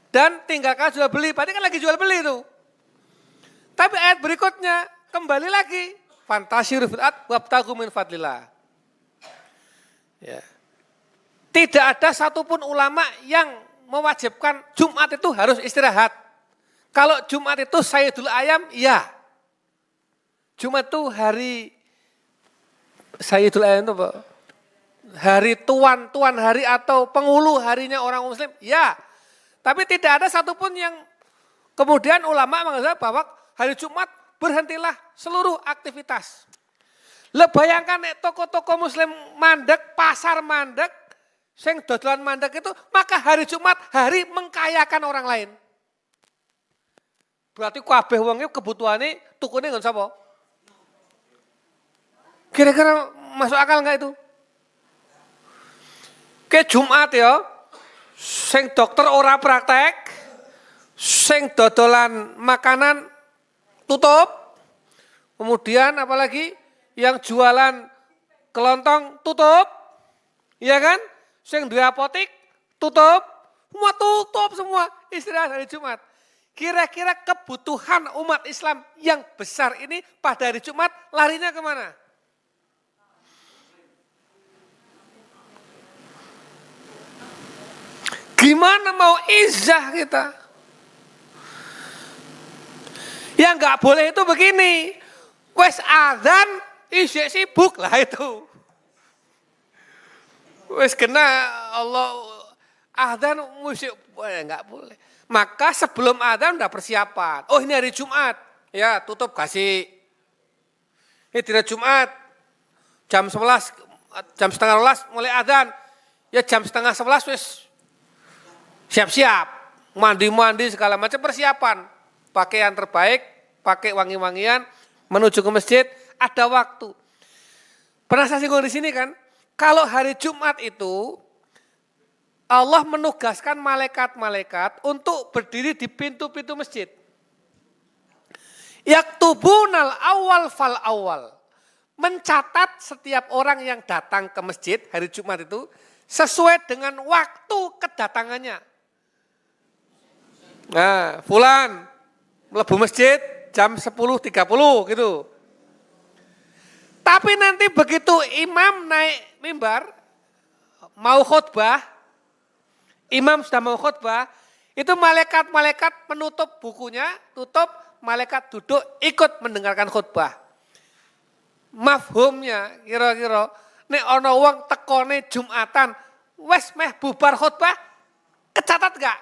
Dan tinggalkan jual beli, berarti kan lagi jual beli itu. Tapi ayat berikutnya kembali lagi, fantasyiru fil ardh wabtaghu min fadlillah. Ya. Tidak ada satupun ulama yang mewajibkan Jumat itu harus istirahat. Kalau Jumat itu Sayyidul Ayam, iya. Jumat itu hari Sayyidul Ayam itu apa? Hari tuan hari atau penghulu harinya orang muslim, ya. Tapi tidak ada satupun yang kemudian ulama mengatakan bahwa hari Jumat berhentilah seluruh aktivitas. Bayangkan toko-toko muslim mandek, pasar mandek, sing dodolan mandek itu, maka hari Jumat hari mengkayakan orang lain. Berarti kabeh wong iki kebutuhane tukune nggon sapa? Kira-kira masuk akal enggak itu? Ke Jumat ya, sing dokter ora praktek, sing dodolan makanan tutup, kemudian apalagi yang jualan kelontong tutup, ya kan? Sing duwe apotik tutup, semua istirahat hari Jumat. Kira-kira kebutuhan umat Islam yang besar ini pada hari Jumat larinya kemana? Gimana mau izah kita? Yang nggak boleh itu begini, wes adzan isya sibuk lah itu. Wes kena Allah adzan musik nggak boleh. Maka sebelum adzan udah persiapan. Oh ini hari Jumat, ya tutup kasih. Ini tidak Jumat, jam 11, jam setengah 12 mulai adzan. Ya jam setengah 11 wes siap-siap, mandi-mandi segala macam persiapan. Pakaian terbaik, pakai wangi-wangian, menuju ke masjid, ada waktu. Pernah saya singgung di sini kan, kalau hari Jumat itu Allah menugaskan malaikat-malaikat untuk berdiri di pintu-pintu masjid. Yaktubunal awal fal awal. Mencatat setiap orang yang datang ke masjid hari Jumat itu sesuai dengan waktu kedatangannya. Nah, fulan mlebu masjid jam 10.30 gitu. Tapi nanti begitu imam naik mimbar, mau khutbah, imam sudah mau khutbah, itu malaikat-malaikat menutup bukunya, tutup, malaikat duduk ikut mendengarkan khutbah. Mafhumnya kira-kira, nek ana wong tekone Jumatan, wes meh bubar khutbah, kecatat gak?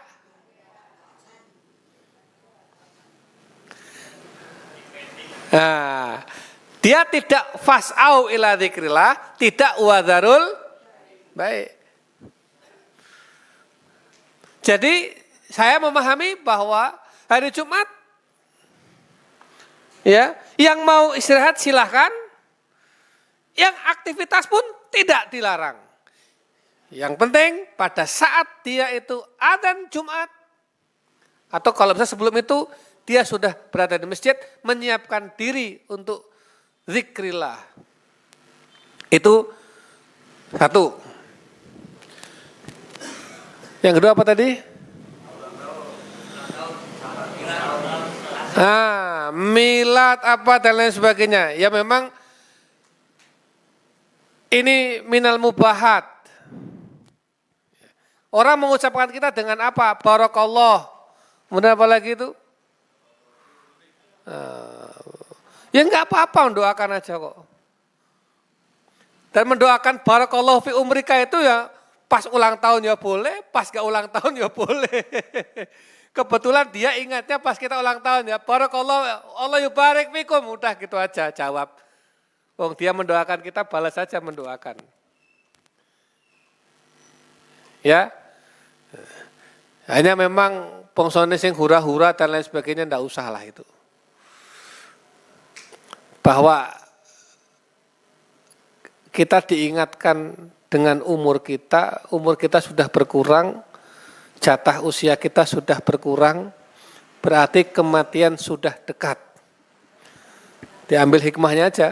Nah, dia tidak fas'au ila dzikrillah, tidak wadzarul baik. Jadi saya memahami bahwa hari Jumat ya, yang mau istirahat silahkan, yang aktivitas pun tidak dilarang. Yang penting pada saat dia itu adzan Jumat atau kalau bisa sebelum itu dia sudah berada di masjid menyiapkan diri untuk zikrillah. Itu satu. Yang kedua apa tadi? Milad apa dan lain sebagainya. Ya memang ini minal mubahat. Orang mengucapkan kita dengan apa? Barakallah. Kemudian apa lagi itu? Ya enggak apa-apa mendoakan aja kok. Dan mendoakan barakallahu fi umrika itu ya pas ulang tahun ya boleh, pas gak ulang tahun ya boleh. Kebetulan dia ingatnya pas kita ulang tahun ya. Barakallah, Allah yubarik fikum. Udah gitu aja jawab. Wong dia mendoakan kita, balas saja mendoakan. Ya. Hanya memang pongsone sing hura-hura dan lain sebagainya ndak usah lah itu. Bahwa kita diingatkan dengan umur kita sudah berkurang, jatah usia kita sudah berkurang, berarti kematian sudah dekat. Diambil hikmahnya aja.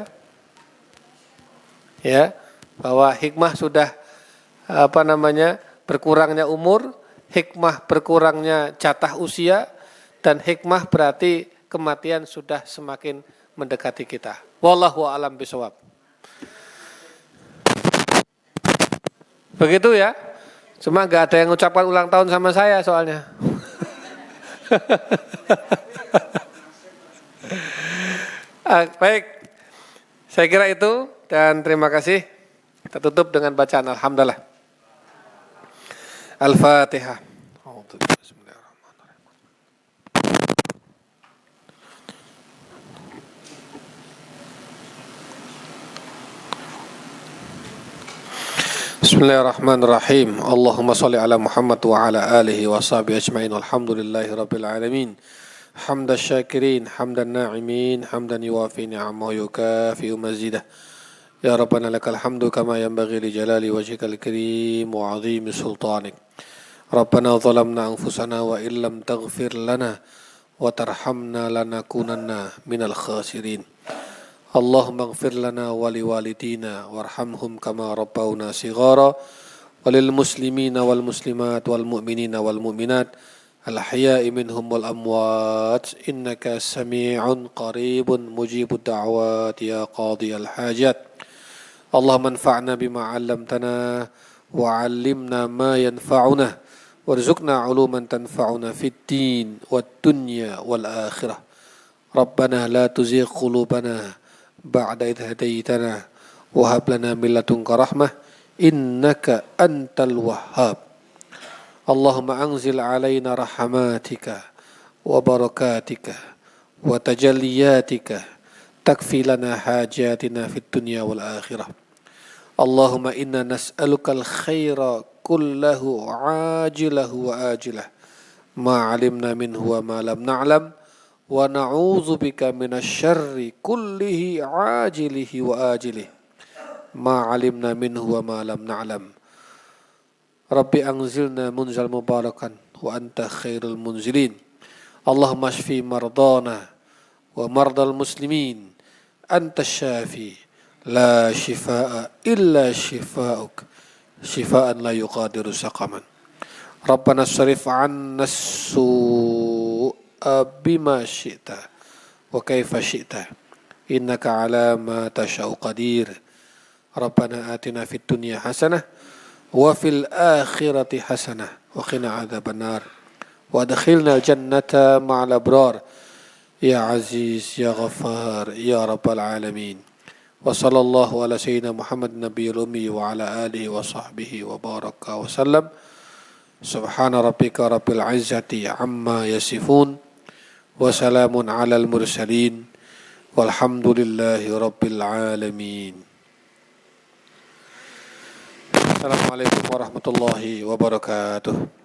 Ya, bahwa hikmah sudah berkurangnya umur, hikmah berkurangnya jatah usia, dan hikmah berarti kematian sudah semakin mendekati kita. Wallahu a'lam bishawab. Begitu ya. Cuma nggak ada yang mengucapkan ulang tahun sama saya soalnya. Baik. Saya kira itu dan terima kasih. Kita tutup dengan bacaan alhamdulillah. Al-Fatihah. Bismillahirrahmanirrahim. Allahumma salli ala Muhammad wa ala alihi wa sahbihi ajma'in. Walhamdulillahi rabbil alamin. Hamdan syakirin, hamdan na'imin, hamdan yuwafi ni'amahu yukafi'u mazidah. Ya Rabbana lakal hamdu kama yanbaghi li jalali wajhikal karim wa 'azimi sultanik. Rabbana zalamna anfusana wa illam taghfir lana wa tarhamna lanakunanna minal khasirin. Allahumma ighfir lana wa liwalidina warhamhum kama rabbawna shighara walil muslimina wal muslimat wal mu'minina wal mu'minat al ahya'i minhum wal amwat innaka sami'un qaribun mujibud da'wat ya qadiyal hajat. Allahumma anfa'na bima 'allamtana wa 'allimna ma yanfa'una warzuqna 'uluman tanfa'una fid din wad dunya wal akhirah. Rabbana la tuzigh qulubana ba'da idh hadaitana wa hab lana min ladunka rahmah innaka antal wahhab. Allahumma anzil alaina rahmatika wa barakatika wa tajalliyatika takfi lana hajatina fid dunya wal akhirah. Allahumma inna nas'aluka al-khaira kullahu ajilahu wa ajilah ma 'alimna minhu wa ma lam na'lam wa na'udzu bika minasyarri kullihi ajilihi wa ajilihi ma 'alimna minhu wa ma lam na'lam. Rabbi anzilna munzal mubarakan wa anta khairul munzilin. Allahumma shfi mardana wa mardal muslimin anta syafi la shifaa illa shifaa'uk shifaan la yuqadiru saqaman. Rabbana sharif 'anna bima syi'ta wa kaifa syi'ta innaka ala ma tasha'u qadir. Rabbana atina fid dunya hasanah wa fil akhirati hasanah wa qina adzabannar wa adkhilna jannata ma'al abrar ya aziz ya ghaffar ya rabbal alamin. Wa sallallahu ala sayyidina Muhammad nabiyil ummi wa ala alihi wa sahbihi wa baraka wa sallam. Subhana rabbika rabbil izzati amma yasifun wa salamun alal mursalin walhamdulillahi rabbil alamin. Assalamualaikum warahmatullahi wabarakatuh.